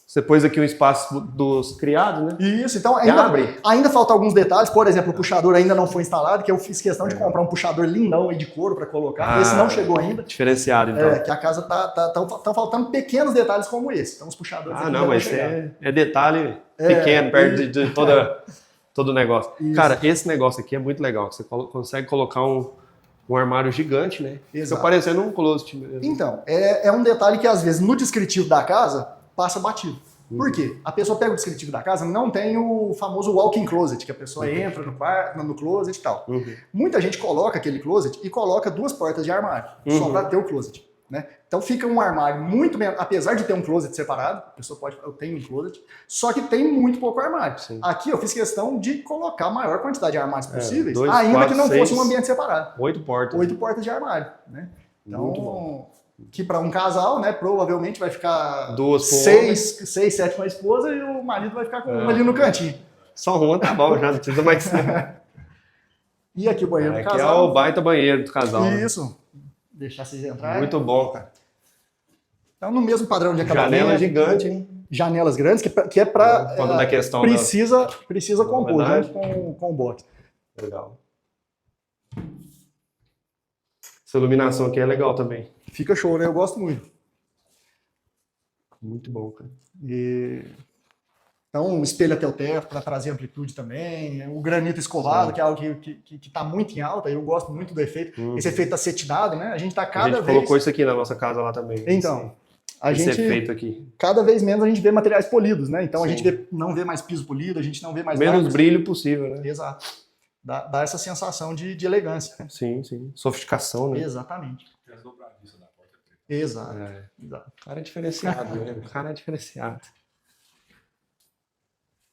Você pôs aqui um espaço dos criados, né? Isso, então abre. ainda faltam alguns detalhes. Por exemplo, o puxador ainda não foi instalado, que eu fiz questão de comprar um puxador lindão aí de couro para colocar. Esse não chegou ainda. Diferenciado, então. Que a casa tá faltando pequenos detalhes como esse. Então os puxadores aqui Não, ainda mas vão chegar. é detalhe pequeno, perto de todo o negócio. Isso. Cara, esse negócio aqui é muito legal. Você consegue colocar um armário gigante, né? Exato. Fica parecendo um closet mesmo. Então, é um detalhe que às vezes no descritivo da casa passa batido. Por quê? A pessoa pega o descritivo da casa, não tem o famoso walk-in closet, que a pessoa entra no quarto, no closet e tal. Muita gente coloca aquele closet e coloca 2 portas de armário, só para ter o closet. Né? Então fica um armário muito menos, apesar de ter um closet separado, a pessoa pode, eu tenho um closet, só que tem muito pouco armário. Sim. Aqui eu fiz questão de colocar a maior quantidade de armários possíveis, 2, ainda 4, que não 6, fosse um ambiente separado. 8 portas. 8 portas de armário, né? Muito Então, que para um casal, né, provavelmente vai ficar 2 com 6, 7 com a esposa e o marido vai ficar com uma ali no cantinho. Só uma tá bom, já não precisa mais. E aqui o banheiro do Aqui é casal. o baita banheiro do casal. né? Isso. Deixar vocês entrarem. Muito bom, cara. Então, no mesmo padrão de acabamento. Janela gigante, hein? Janelas grandes, que é para... Falando da questão Precisa compor verdade. junto com o box. Legal. Essa iluminação aqui é legal também. Fica show, né? Eu gosto muito. Muito bom, cara. Então, espelho até o teto para trazer amplitude também. O granito escovado, que é algo que está muito em alta. Eu gosto muito do efeito. Esse efeito acetinado, né? A gente está cada vez... colocou isso aqui na nossa casa lá também. Então, esse efeito aqui. Cada vez menos a gente vê materiais polidos, né? Então, a gente não vê mais piso polido, a gente não vê mais... Menos brilho possível, né? Exato. Dá essa sensação de elegância. Né? Sim. Sofisticação, né? Exatamente. Tem as dobradiças da porta preta. Exato. O cara é diferenciado, né? O cara é diferenciado.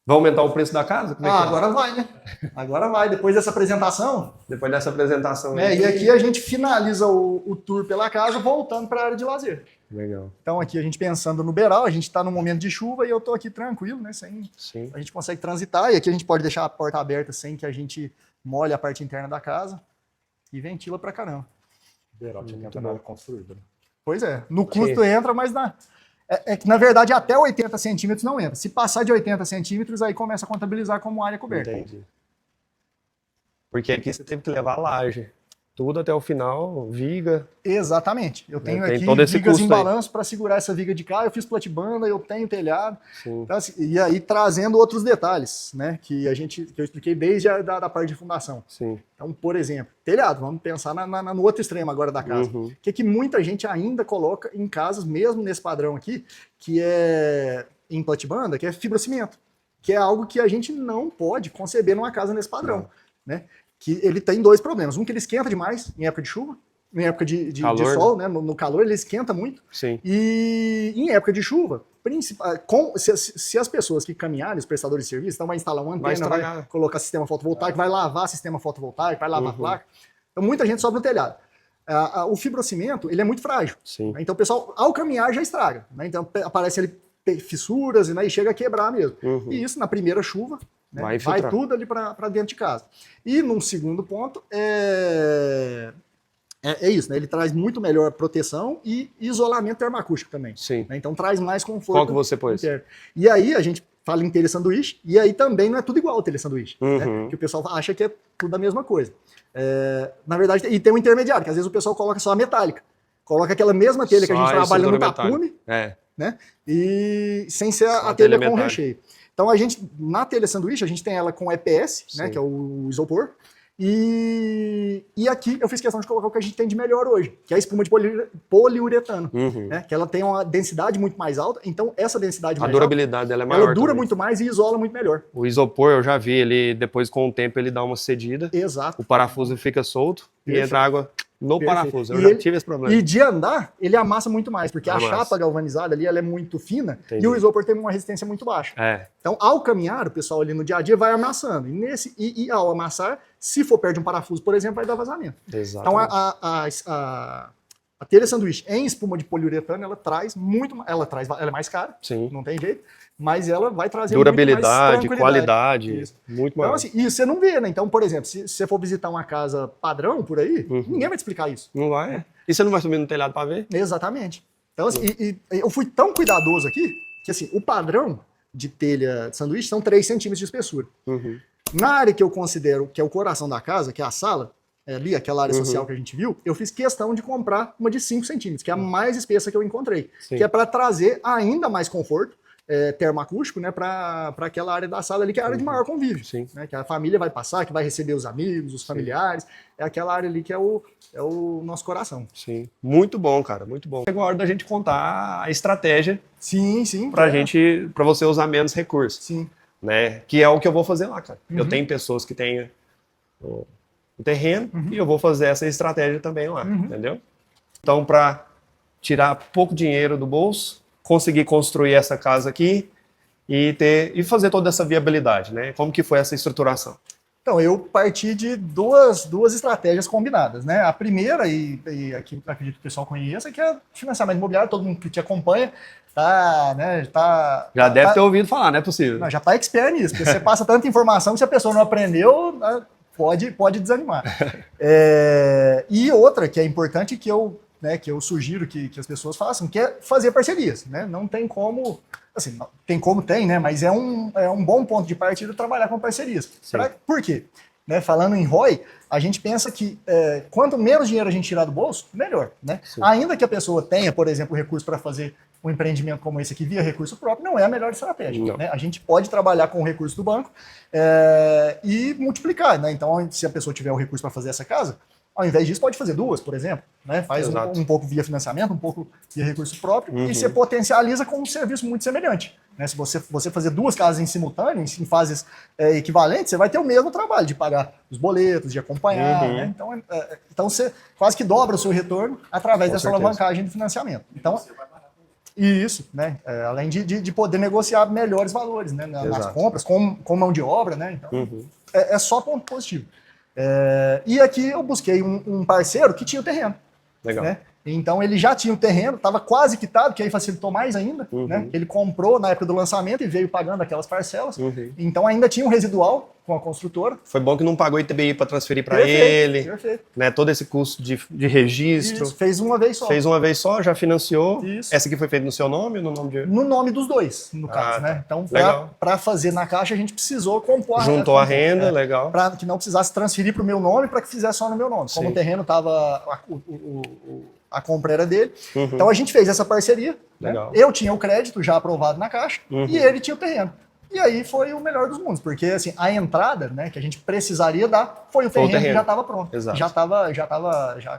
Vai aumentar o preço da casa? Como é que é? Agora vai, né? Agora vai. Depois dessa apresentação... Depois dessa apresentação. Né? E aqui a gente finaliza o tour pela casa, voltando para a área de lazer. Legal. Então aqui a gente pensando no beiral, a gente está no momento de chuva e eu estou aqui tranquilo, né? Sim. A gente consegue transitar e aqui a gente pode deixar a porta aberta sem que a gente molhe a parte interna da casa e ventila pra caramba. Beiral tinha nada construído. Né? Pois é. No custo entra, mas é que na verdade até 80 centímetros não entra. Se passar de 80 centímetros, aí começa a contabilizar como área coberta. Entendi. Porque aqui você teve que levar a laje. Tudo até o final, viga. Exatamente. Eu tenho tem aqui todo esse vigas custo em balanço para segurar essa viga de cá. Eu fiz platibanda, eu tenho telhado. Então, assim, e aí trazendo outros detalhes, né? Que eu expliquei desde da parte de fundação. Sim. Então, por exemplo, telhado. Vamos pensar no outro extremo agora da casa. O que muita gente ainda coloca em casas, mesmo nesse padrão aqui, que é em platibanda, que é fibrocimento. Que é algo que a gente não pode conceber numa casa nesse padrão, né? Que ele tem dois problemas. Um, que ele esquenta demais em época de chuva, em época de sol, né? No calor ele esquenta muito. Sim. E em época de chuva, se as pessoas que caminharem, os prestadores de serviço, então vai instalar uma antena, vai colocar sistema fotovoltaico, vai lavar sistema fotovoltaico, vai lavar a placa. Então muita gente sobe no telhado. O fibrocimento, ele é muito frágil. Sim. Né? Então o pessoal, ao caminhar, já estraga. Né? Então aparece ali fissuras e chega a quebrar mesmo. E isso na primeira chuva, né? Vai tudo ali para dentro de casa. E num segundo ponto, é isso, né? Ele traz muito melhor proteção e isolamento termoacústico também. Sim. Né? Então traz mais conforto. Qual que você pôs? Interno. E aí a gente fala em telha sanduíche, e aí também não é tudo igual a telha sanduíche. Né? Que o pessoal acha que é tudo a mesma coisa. Na verdade, e tem um intermediário, que às vezes o pessoal coloca só a metálica. Coloca aquela mesma telha que a gente trabalha no tapume, né? E sem ser a telha com recheio. Então, na telha sanduíche, a gente tem ela com EPS, né, que é o isopor, e aqui eu fiz questão de colocar o que a gente tem de melhor hoje, que é a espuma de poliuretano, né, que ela tem uma densidade muito mais alta, então essa densidade mais alta... A durabilidade dela é maior. Ela dura muito mais e isola muito melhor. O isopor, eu já vi, ele depois com o tempo ele dá uma cedida. Exato. O parafuso fica solto e entra água no parafuso. Eu já tive esse problema. E de andar, ele amassa muito mais, porque a chapa galvanizada ali ela é muito fina. Entendi. E o isopor tem uma resistência muito baixa. Então, ao caminhar, o pessoal ali no dia a dia vai amassando. E ao amassar, se for perto de um parafuso, por exemplo, vai dar vazamento. Exatamente. Então, a telha sanduíche em espuma de poliuretano, ela é mais cara, sim, não tem jeito, mas ela vai trazer durabilidade, qualidade, isso. Muito maior. Então, assim, e você não vê, né? Então, por exemplo, se você for visitar uma casa padrão por aí, ninguém vai te explicar isso. Não vai? E você não vai subir no telhado para ver? Exatamente. Então, assim, eu fui tão cuidadoso aqui, que assim, o padrão de telha de sanduíche são 3 centímetros de espessura. Na área que eu considero que é o coração da casa, que é a sala, ali, aquela área social que a gente viu, eu fiz questão de comprar uma de 5 centímetros, que é a mais espessa que eu encontrei. Sim. Que é para trazer ainda mais conforto termoacústico, né, para aquela área da sala ali, que é a área de maior convívio. Sim. Né, que a família vai passar, que vai receber os amigos, os familiares. Sim. É aquela área ali que é o nosso coração. Sim. Muito bom, cara, muito bom. Chegou a hora da gente contar a estratégia. Sim, sim. Para você usar menos recursos. Sim. Né, que é o que eu vou fazer lá, cara. Eu tenho pessoas que têm o terreno e eu vou fazer essa estratégia também lá, entendeu? Então, para tirar pouco dinheiro do bolso, conseguir construir essa casa aqui e fazer toda essa viabilidade, né? Como que foi essa estruturação? Então, eu parti de duas estratégias combinadas, né? A primeira, e aqui acredito que o pessoal conheça, que é financiamento imobiliário, todo mundo que te acompanha já deve ter ouvido falar, não é possível. Não, já está expert nisso, porque você passa tanta informação que se a pessoa não aprendeu, pode desanimar. E outra que é importante que eu sugiro que as pessoas façam, que é fazer parcerias, né? Não tem como, assim, tem, né? Mas é um bom ponto de partida trabalhar com parcerias. Por quê? Né? Falando em ROI, a gente pensa que quanto menos dinheiro a gente tirar do bolso, melhor, né? Ainda que a pessoa tenha, por exemplo, recurso para fazer um empreendimento como esse aqui via recurso próprio não é a melhor estratégia. Não. Né? A gente pode trabalhar com o recurso do banco e multiplicar. Né? Então, se a pessoa tiver o recurso para fazer essa casa, ao invés disso, pode fazer duas, por exemplo. Né? Faz um pouco via financiamento, um pouco via recurso próprio, e você potencializa com um serviço muito semelhante. Né? Se você fazer duas casas em simultâneo, em fases equivalentes, você vai ter o mesmo trabalho de pagar os boletos, de acompanhar. Né? Então, você quase que dobra o seu retorno através dessa alavancagem de financiamento. Então, isso, né? Além de poder negociar melhores valores, né? Nas compras, com mão de obra. Né? Então, é só ponto positivo. E aqui eu busquei um parceiro que tinha o terreno. Legal. Né? Então ele já tinha o terreno, estava quase quitado, que aí facilitou mais ainda. Né? Ele comprou na época do lançamento e veio pagando aquelas parcelas. Então ainda tinha um residual com a construtora. Foi bom que não pagou ITBI para transferir para ele. Perfeito. Né? Todo esse custo de registro. Isso, fez uma vez só. Fez uma vez só, já financiou. Isso. Essa aqui foi feita no seu nome ou no nome de... No nome dos dois, no caso. Né? Então, para fazer na Caixa, a gente precisou compor Juntou a renda, legal. Para que não precisasse transferir para o meu nome, para que fizesse só no meu nome. Como o terreno estava... A compra era dele. Então a gente fez essa parceria. Né? Eu tinha o crédito já aprovado na Caixa e ele tinha o terreno. E aí foi o melhor dos mundos, porque assim, a entrada, né, que a gente precisaria dar foi o terreno que já estava pronto. Exato. Já estava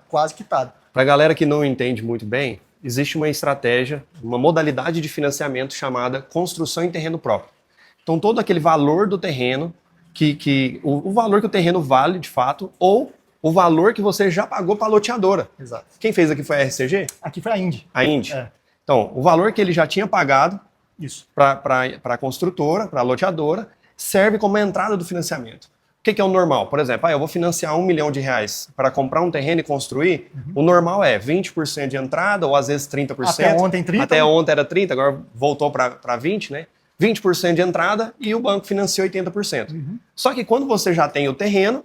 quase quitado. Para a galera que não entende muito bem, existe uma estratégia, uma modalidade de financiamento chamada construção em terreno próprio. Então todo aquele valor do terreno, o valor que o terreno vale de fato, ou o valor que você já pagou para a loteadora. Exato. Quem fez aqui foi a RCG? Aqui foi a Indy. A Indy. Então, o valor que ele já tinha pagado para a construtora, para a loteadora, serve como a entrada do financiamento. O que é o normal? Por exemplo, eu vou financiar R$1 milhão para comprar um terreno e construir. O normal é 20% de entrada, ou às vezes 30%. Até ontem 30%. Até ontem era 30%, agora voltou para 20%, né? 20% de entrada e o banco financia 80%. Só que quando você já tem o terreno,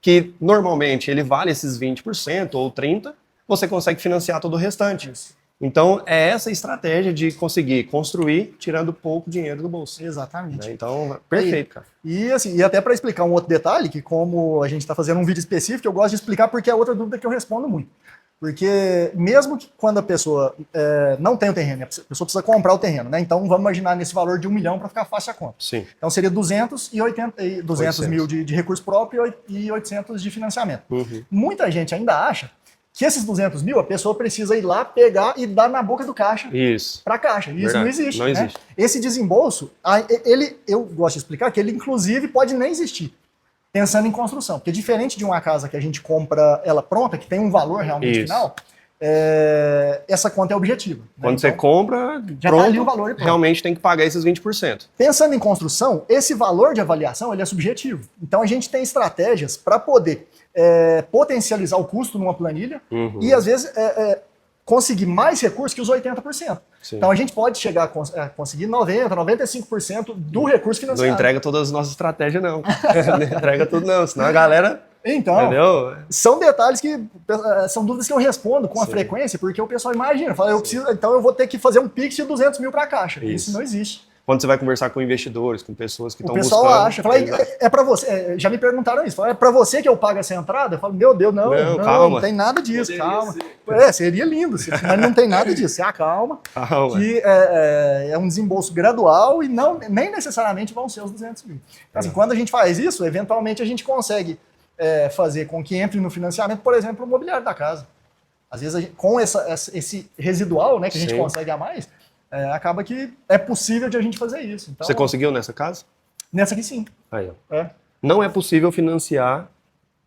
que normalmente ele vale esses 20% ou 30%, você consegue financiar todo o restante. Então, é essa estratégia de conseguir construir tirando pouco dinheiro do bolso. Exatamente. Né? Então, perfeito, cara. E, assim, e até para explicar um outro detalhe, que como a gente está fazendo um vídeo específico, eu gosto de explicar porque é outra dúvida que eu respondo muito. Porque mesmo que quando a pessoa não tem o terreno, a pessoa precisa comprar o terreno, né? Então vamos imaginar nesse valor de 1 milhão para ficar fácil a conta. Sim. Então seria 200 mil de recurso próprio e 800 de financiamento. Muita gente ainda acha que esses 200 mil a pessoa precisa ir lá, pegar e dar na boca do caixa para a Caixa. E isso não existe. Não existe. Esse desembolso, eu gosto de explicar que ele inclusive pode nem existir. Pensando em construção, porque diferente de uma casa que a gente compra ela pronta, que tem um valor realmente final, essa conta é objetiva. Né? Quando você compra, já pronto, tá ali o valor realmente tem que pagar esses 20%. Pensando em construção, esse valor de avaliação ele é subjetivo. Então a gente tem estratégias para poder potencializar o custo numa planilha e às vezes conseguir mais recursos que os 80%. Sim. Então a gente pode chegar a conseguir 90%, 95% do recurso financiado. Não entrega todas as nossas estratégias, não. Não entrega tudo, não. Senão a galera... Então, entendeu? São detalhes que... São dúvidas que eu respondo com a frequência, porque o pessoal imagina, fala, então eu vou ter que fazer um Pix de 200 mil para a Caixa. Isso não existe. Quando você vai conversar com investidores, com pessoas que estão buscando... O pessoal acha, fala, é para você, já me perguntaram isso, fala, é para você que eu pago essa entrada? Eu falo, meu Deus, não tem nada disso, calma. Seria lindo, mas não tem nada disso, calma. Que é um desembolso gradual e nem necessariamente vão ser os 200 mil. Então, assim, quando a gente faz isso, eventualmente a gente consegue fazer com que entre no financiamento, por exemplo, o mobiliário da casa. Às vezes, com esse residual, né, que a gente consegue a mais... acaba que é possível de a gente fazer isso. Então, você conseguiu nessa casa? Nessa aqui sim. Aí, ó. Não é possível financiar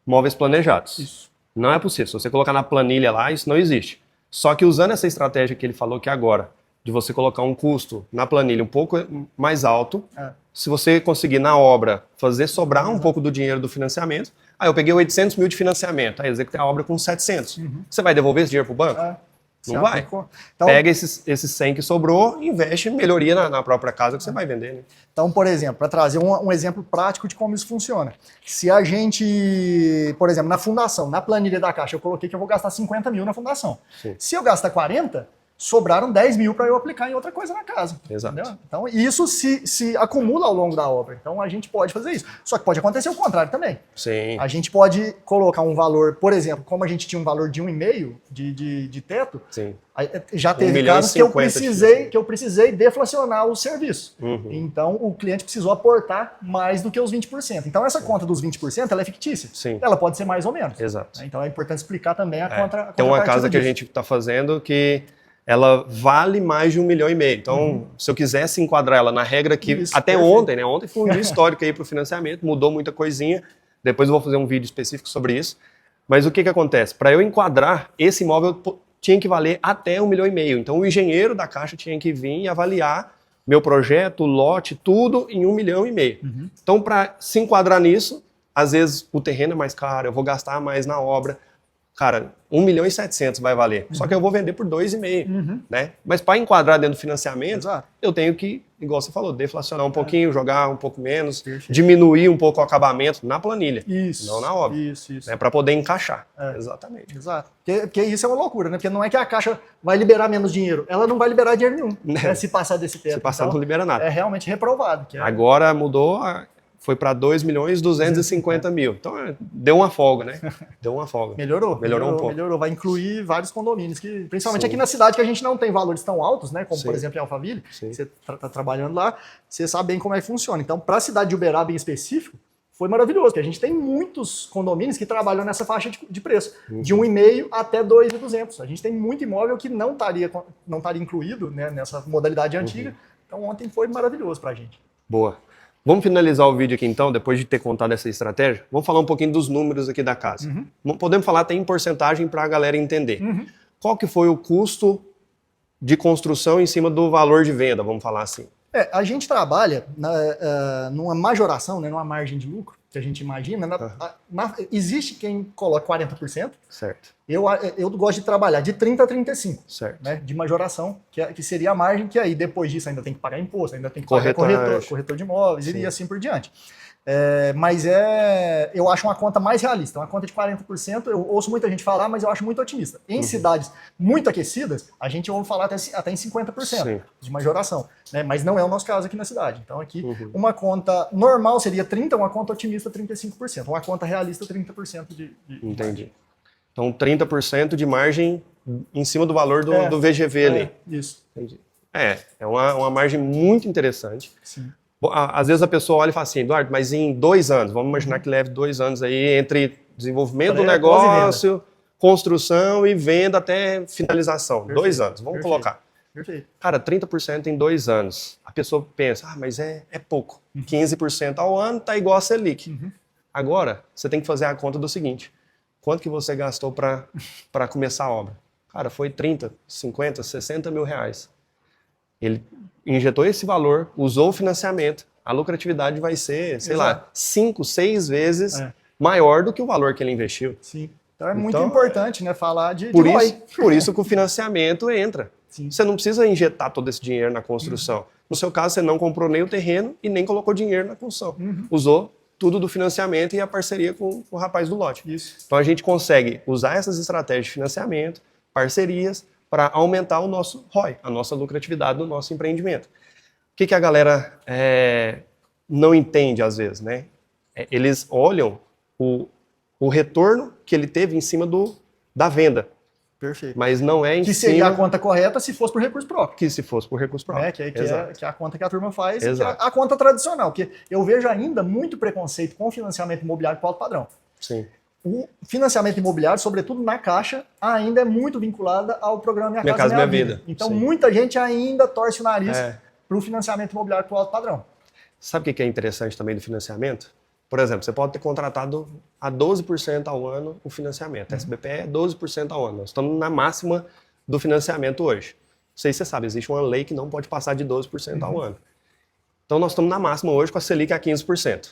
móveis planejados. Isso. Não é possível. Se você colocar na planilha lá, isso não existe. Só que usando essa estratégia que ele falou que agora, de você colocar um custo na planilha um pouco mais alto, se você conseguir na obra fazer sobrar um pouco do dinheiro do financiamento, eu peguei 800 mil de financiamento, aí executei a obra com 700. Você vai devolver esse dinheiro para o banco? Não vai. Então, pega esses 100 que sobrou e investe em melhoria na própria casa que você vai vender. Né? Então, por exemplo, para trazer um exemplo prático de como isso funciona. Se a gente, por exemplo, na fundação, na planilha da Caixa, eu coloquei que eu vou gastar 50 mil na fundação. Sim. Se eu gastar 40, sobraram 10 mil para eu aplicar em outra coisa na casa. Exato. Entendeu? Então, isso se acumula ao longo da obra. Então, a gente pode fazer isso. Só que pode acontecer o contrário também. Sim. A gente pode colocar um valor, por exemplo, como a gente tinha um valor de 1,5 de teto, Sim. já 1 teve milhão e casos 50 que eu precisei deflacionar o serviço. Então, o cliente precisou aportar mais do que os 20%. Então, essa conta dos 20%, ela é fictícia. Sim. Ela pode ser mais ou menos. Exato. Então, é importante explicar também a Tem uma contrapartida casa que a disso. gente está fazendo que ela vale mais de 1,5 milhão. Então, se eu quisesse enquadrar ela na regra que Isso, até perfeito. ontem, né? Ontem foi um dia histórico aí para o financiamento, mudou muita coisinha. Depois eu vou fazer um vídeo específico sobre isso. Mas o que acontece? Para eu enquadrar, esse imóvel tinha que valer até 1,5 milhão. Então, o engenheiro da Caixa tinha que vir e avaliar meu projeto, lote, tudo em 1,5 milhão. Então, para se enquadrar nisso, às vezes o terreno é mais caro, eu vou gastar mais na obra. Cara, 1,7 milhão vai valer. Só que eu vou vender por 2,5, né? Mas para enquadrar dentro do financiamento, Exato. eu tenho que, igual você falou, deflacionar um pouquinho, jogar um pouco menos, Perfeito. diminuir um pouco o acabamento na planilha, Isso. não na obra, Isso. né? Para poder encaixar. É. Exatamente. Exato. Porque isso é uma loucura, né? Porque não é que a Caixa vai liberar menos dinheiro. Ela não vai liberar dinheiro nenhum, né? Se passar desse teto. Se passar, Então, não libera nada. é realmente reprovado. Que é... Agora mudou, foi para 2.250.000. Então, deu uma folga, né? Deu uma folga. Melhorou um pouco. Melhorou. Vai incluir vários condomínios, que, principalmente Sim. aqui na cidade, que a gente não tem valores tão altos, né? Como, Sim. por exemplo, em Alphaville. Sim. Você está trabalhando lá, você sabe bem como é que funciona. Então, para a cidade de Uberaba em específico, foi maravilhoso, porque a gente tem muitos condomínios que trabalham nessa faixa de preço, de 1,5 até 2.200. A gente tem muito imóvel que não estaria incluído, né, nessa modalidade antiga. Então, ontem foi maravilhoso para a gente. Boa. Vamos finalizar o vídeo aqui então, depois de ter contado essa estratégia. Vamos falar um pouquinho dos números aqui da casa. Podemos falar até em porcentagem para a galera entender. Qual que foi o custo de construção em cima do valor de venda, vamos falar assim? A gente trabalha numa majoração, né, numa margem de lucro, que a gente imagina. Existe quem coloca 40%. Certo. Eu gosto de trabalhar de 30% a 35%. Certo. Né, de majoração, que seria a margem que aí depois disso ainda tem que pagar imposto, ainda tem que pagar corretor de imóveis, e assim por diante. Mas eu acho uma conta mais realista, uma conta de 40%, eu ouço muita gente falar, mas eu acho muito otimista. Em cidades muito aquecidas, a gente ouve falar até em 50% Sim. de majoração, né? Mas não é o nosso caso aqui na cidade. Então aqui uma conta normal seria 30%, uma conta otimista 35%, uma conta realista 30% de Entendi. Então 30% de margem em cima do valor do VGV ali. Isso. Entendi. É uma margem muito interessante. Sim. Às vezes a pessoa olha e fala assim, Eduardo, mas em 2 anos, vamos imaginar que leve 2 anos aí entre desenvolvimento do negócio, construção e venda até finalização. Perfeito. 2 anos, vamos colocar. Perfeito. Cara, 30% em 2 anos. A pessoa pensa, mas é pouco. 15% ao ano tá igual a Selic. Agora, você tem que fazer a conta do seguinte, quanto que você gastou para começar a obra? Cara, foi 30, 50, 60 mil reais. Ele injetou esse valor, usou o financiamento, a lucratividade vai ser, sei lá, 5, 6 vezes maior do que o valor que ele investiu. Sim. Então é muito importante, né, falar de ROI. Por isso que o financiamento entra. Sim. Você não precisa injetar todo esse dinheiro na construção. No seu caso, você não comprou nem o terreno e nem colocou dinheiro na construção. Usou tudo do financiamento e a parceria com o rapaz do lote. Isso. Então a gente consegue usar essas estratégias de financiamento, parcerias, para aumentar o nosso ROI, a nossa lucratividade do nosso empreendimento. O que a galera não entende às vezes, né? Eles olham o retorno que ele teve em cima da venda, Perfeito. mas não é em Que cima... seria a conta correta se fosse por recurso próprio. Que se fosse por recurso próprio. Né? Que é a conta que a turma faz, Exato. que é a conta tradicional. Porque eu vejo ainda muito preconceito com financiamento imobiliário para alto padrão. Sim. O financiamento imobiliário, sobretudo na Caixa, ainda é muito vinculado ao programa Minha Casa Minha Vida. Então, Sim. muita gente ainda torce o nariz É. para o financiamento imobiliário para o alto padrão. Sabe o que é interessante também do financiamento? Por exemplo, você pode ter contratado a 12% ao ano o financiamento. A SBPE é 12% ao ano. Nós estamos na máxima do financiamento hoje. Não sei se você sabe, existe uma lei que não pode passar de 12% ao ano. Então, nós estamos na máxima hoje com a Selic a 15%.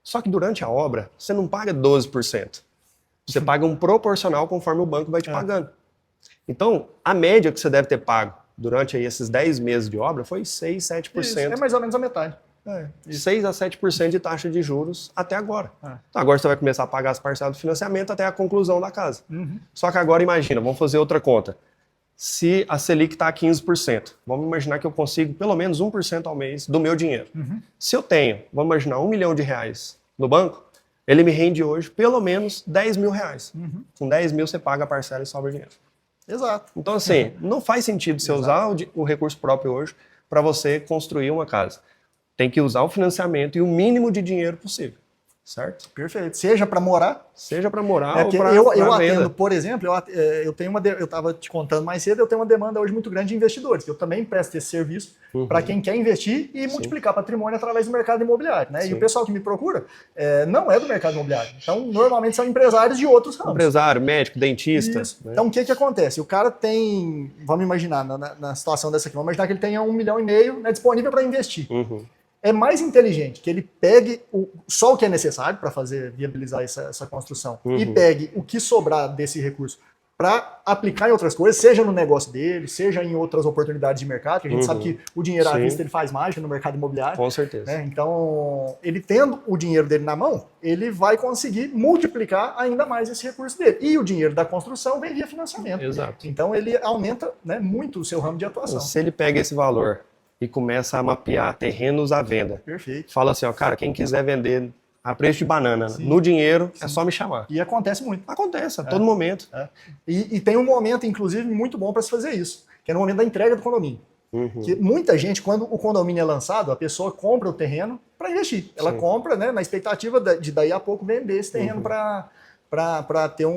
Só que durante a obra, você não paga 12%. Você paga um proporcional conforme o banco vai te pagando. Então, a média que você deve ter pago durante aí esses 10 meses de obra foi 6, 7%. Isso, é mais ou menos a metade. 6 a 7% de taxa de juros até agora. Então, agora você vai começar a pagar as parcelas do financiamento até a conclusão da casa. Só que agora, imagina, vamos fazer outra conta. se a Selic está a 15%. Vamos imaginar que eu consigo pelo menos 1% ao mês do meu dinheiro. Se eu tenho, vamos imaginar, R$1 milhão no banco, ele me rende hoje pelo menos R$10 mil. Com 10 mil você paga a parcela e sobra dinheiro. Exato. Então, assim, não faz sentido você usar o recurso próprio hoje para você construir uma casa. Tem que usar o financiamento e o mínimo de dinheiro possível, certo? Perfeito. Seja para morar. Seja para morar ou que para eu venda. atendo, por exemplo, eu estava te contando mais cedo, eu tenho uma demanda hoje muito grande de investidores. Eu também presto esse serviço para quem quer investir e multiplicar patrimônio através do mercado imobiliário. Né? E o pessoal que me procura não é do mercado imobiliário. Então, normalmente são empresários de outros ramos. Empresário, médico, dentista. Né? Então, o que acontece? O cara tem, vamos imaginar, na situação dessa aqui, vamos imaginar que ele tenha R$1,5 milhão, né, disponível para investir. É mais inteligente que ele pegue só o que é necessário para viabilizar essa construção e pegue o que sobrar desse recurso para aplicar em outras coisas, seja no negócio dele, seja em outras oportunidades de mercado, que a gente sabe que o dinheiro à vista ele faz mágica no mercado imobiliário. Com certeza. Né? Então, ele tendo o dinheiro dele na mão, ele vai conseguir multiplicar ainda mais esse recurso dele. E o dinheiro da construção vem via financiamento. Exato. Então, ele aumenta, né, muito o seu ramo de atuação. Se ele pega esse valor e começa a mapear terrenos à venda. Perfeito. Fala assim, ó, cara, quem quiser vender a preço de banana, no dinheiro, é só me chamar. E acontece muito. Acontece, a todo momento. E tem um momento, inclusive, muito bom para se fazer isso, que é no momento da entrega do condomínio. Que muita gente, quando o condomínio é lançado, a pessoa compra o terreno para investir. Ela compra, né, na expectativa de daí a pouco vender esse terreno para ter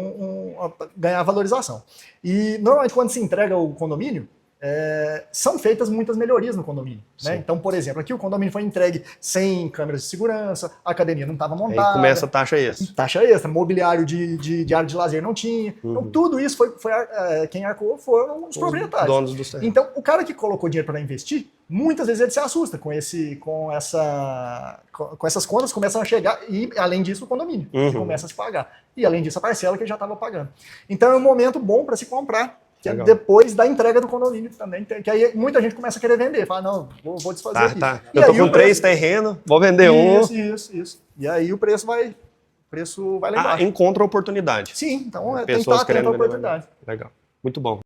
ganhar valorização. E normalmente quando se entrega o condomínio, são feitas muitas melhorias no condomínio. Né? Então, por exemplo, aqui o condomínio foi entregue sem câmeras de segurança, a academia não estava montada. Aí começa a taxa extra. Taxa extra, mobiliário de área de lazer não tinha. Então, tudo isso quem arcou foram os proprietários. Donos do terreno. Então, o cara que colocou dinheiro para investir, muitas vezes ele se assusta com essas contas, começam a chegar, e além disso o condomínio, que começa a se pagar. E além disso a parcela que ele já estava pagando. Então, é um momento bom para se comprar. Que é depois da entrega do condomínio também, que aí muita gente começa a querer vender, fala, não, vou desfazer aqui. Eu tô com 3 terrenos, vou vender um. Isso. E aí o preço vai lá embaixo. Encontra oportunidade. Sim, então tem que estar atento à oportunidade. Legal, muito bom.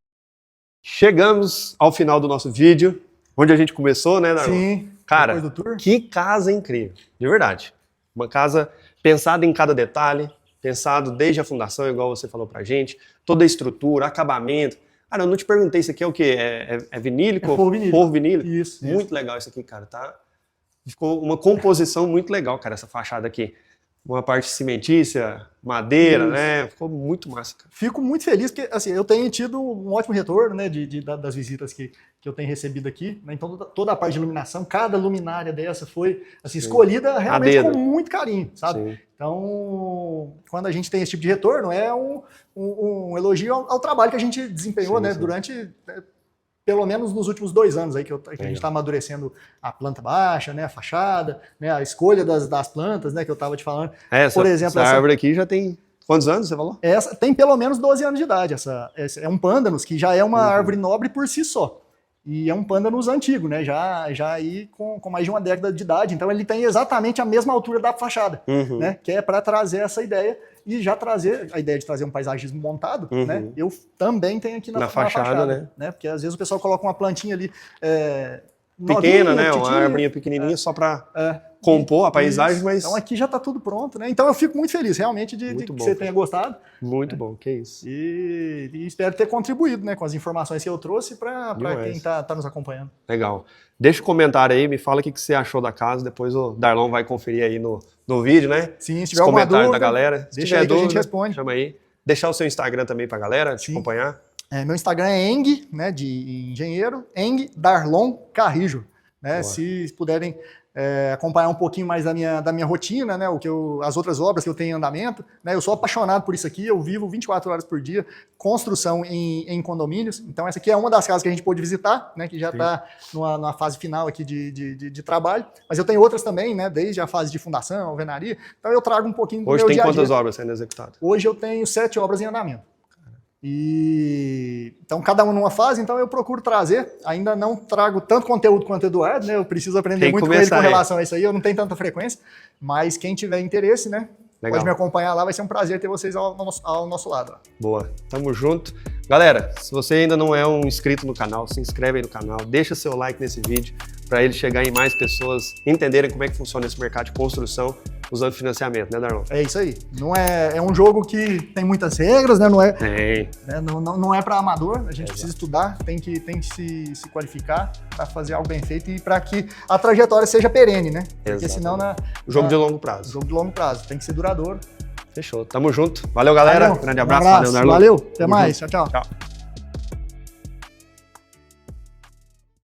Chegamos ao final do nosso vídeo, onde a gente começou, né, Darlon? Sim, cara, depois do tour. Que casa incrível, de verdade. Uma casa pensada em cada detalhe, pensado desde a fundação, igual você falou pra gente, toda a estrutura, acabamento. Cara, eu não te perguntei, isso aqui é o quê? É vinílico? É forro vinílico. Isso. Muito legal isso aqui, cara, tá? Ficou uma composição muito legal, cara, essa fachada aqui. Uma parte cimentícia, madeira, né? Ficou muito massa, cara. Fico muito feliz, porque assim, eu tenho tido um ótimo retorno, né, das visitas que eu tenho recebido aqui. Né? Então, toda a parte de iluminação, cada luminária dessa foi assim, escolhida realmente com muito carinho, sabe? Sim. Então, quando a gente tem esse tipo de retorno, é um elogio ao trabalho que a gente desempenhou, né, durante, pelo menos nos últimos 2 anos aí que a gente está amadurecendo a planta baixa, né, a fachada, né, a escolha das plantas, né, que eu estava te falando. Por exemplo, essa árvore aqui já tem quantos anos, você falou? Essa tem pelo menos 12 anos de idade. Essa é um pândanus, que já é uma árvore nobre por si só. E é um pândanus antigo, né? Já aí com mais de uma década de idade. Então ele tem exatamente a mesma altura da fachada, né? Que é para trazer essa ideia e já trazer a ideia de trazer um paisagismo montado, né? Eu também tenho aqui na fachada, né? Porque às vezes o pessoal coloca uma plantinha ali pequena, né? Uma árvore pequenininha só para compor a paisagem, mas... Então aqui já está tudo pronto, né? Então eu fico muito feliz, realmente, de que você tenha gostado. Muito bom, que isso. E espero ter contribuído, né, com as informações que eu trouxe para quem está nos acompanhando. Legal. Deixa um comentário aí, me fala o que você achou da casa, depois o Darlon vai conferir aí no vídeo, né? Sim, se tiver alguma dúvida, da galera. Se deixa aí que a gente responde. Chama aí. Deixar o seu Instagram também para a galera te acompanhar. Meu Instagram é Eng, né, de engenheiro, Eng Darlon Carrijo. Né? Se puderem acompanhar um pouquinho mais da minha rotina, né? As outras obras que eu tenho em andamento. Né? Eu sou apaixonado por isso aqui, eu vivo 24 horas por dia, construção em condomínios. Então essa aqui é uma das casas que a gente pôde visitar, né? Que já está numa fase final aqui de trabalho. Mas eu tenho outras também, né? Desde a fase de fundação, alvenaria. Então eu trago um pouquinho do meu dia a dia. Hoje tem quantas obras sendo executadas? Hoje eu tenho 7 obras em andamento. Então, cada uma numa fase, então eu procuro trazer. Ainda não trago tanto conteúdo quanto o Eduardo, né? Eu preciso aprender muito com ele com relação a isso aí. Eu não tenho tanta frequência, mas quem tiver interesse, né? Legal. Pode me acompanhar lá, vai ser um prazer ter vocês ao nosso lado. Boa, tamo junto. Galera, se você ainda não é um inscrito no canal, se inscreve aí no canal, deixa seu like nesse vídeo para ele chegar em mais pessoas entenderem como é que funciona esse mercado de construção usando financiamento, né, Darlon? É isso aí. Não é um jogo que tem muitas regras, né? Não é, Tem. né? Não é para amador, a gente precisa estudar, tem que se qualificar para fazer algo bem feito e para que a trajetória seja perene, né? Porque senão Jogo de longo prazo. Jogo de longo prazo, tem que ser duradouro. Fechou. Tamo junto. Valeu, galera. Valeu. Grande abraço. Um abraço. Valeu, Darlon. Valeu. Até Tamo mais. junto. Tchau, tchau. Tchau.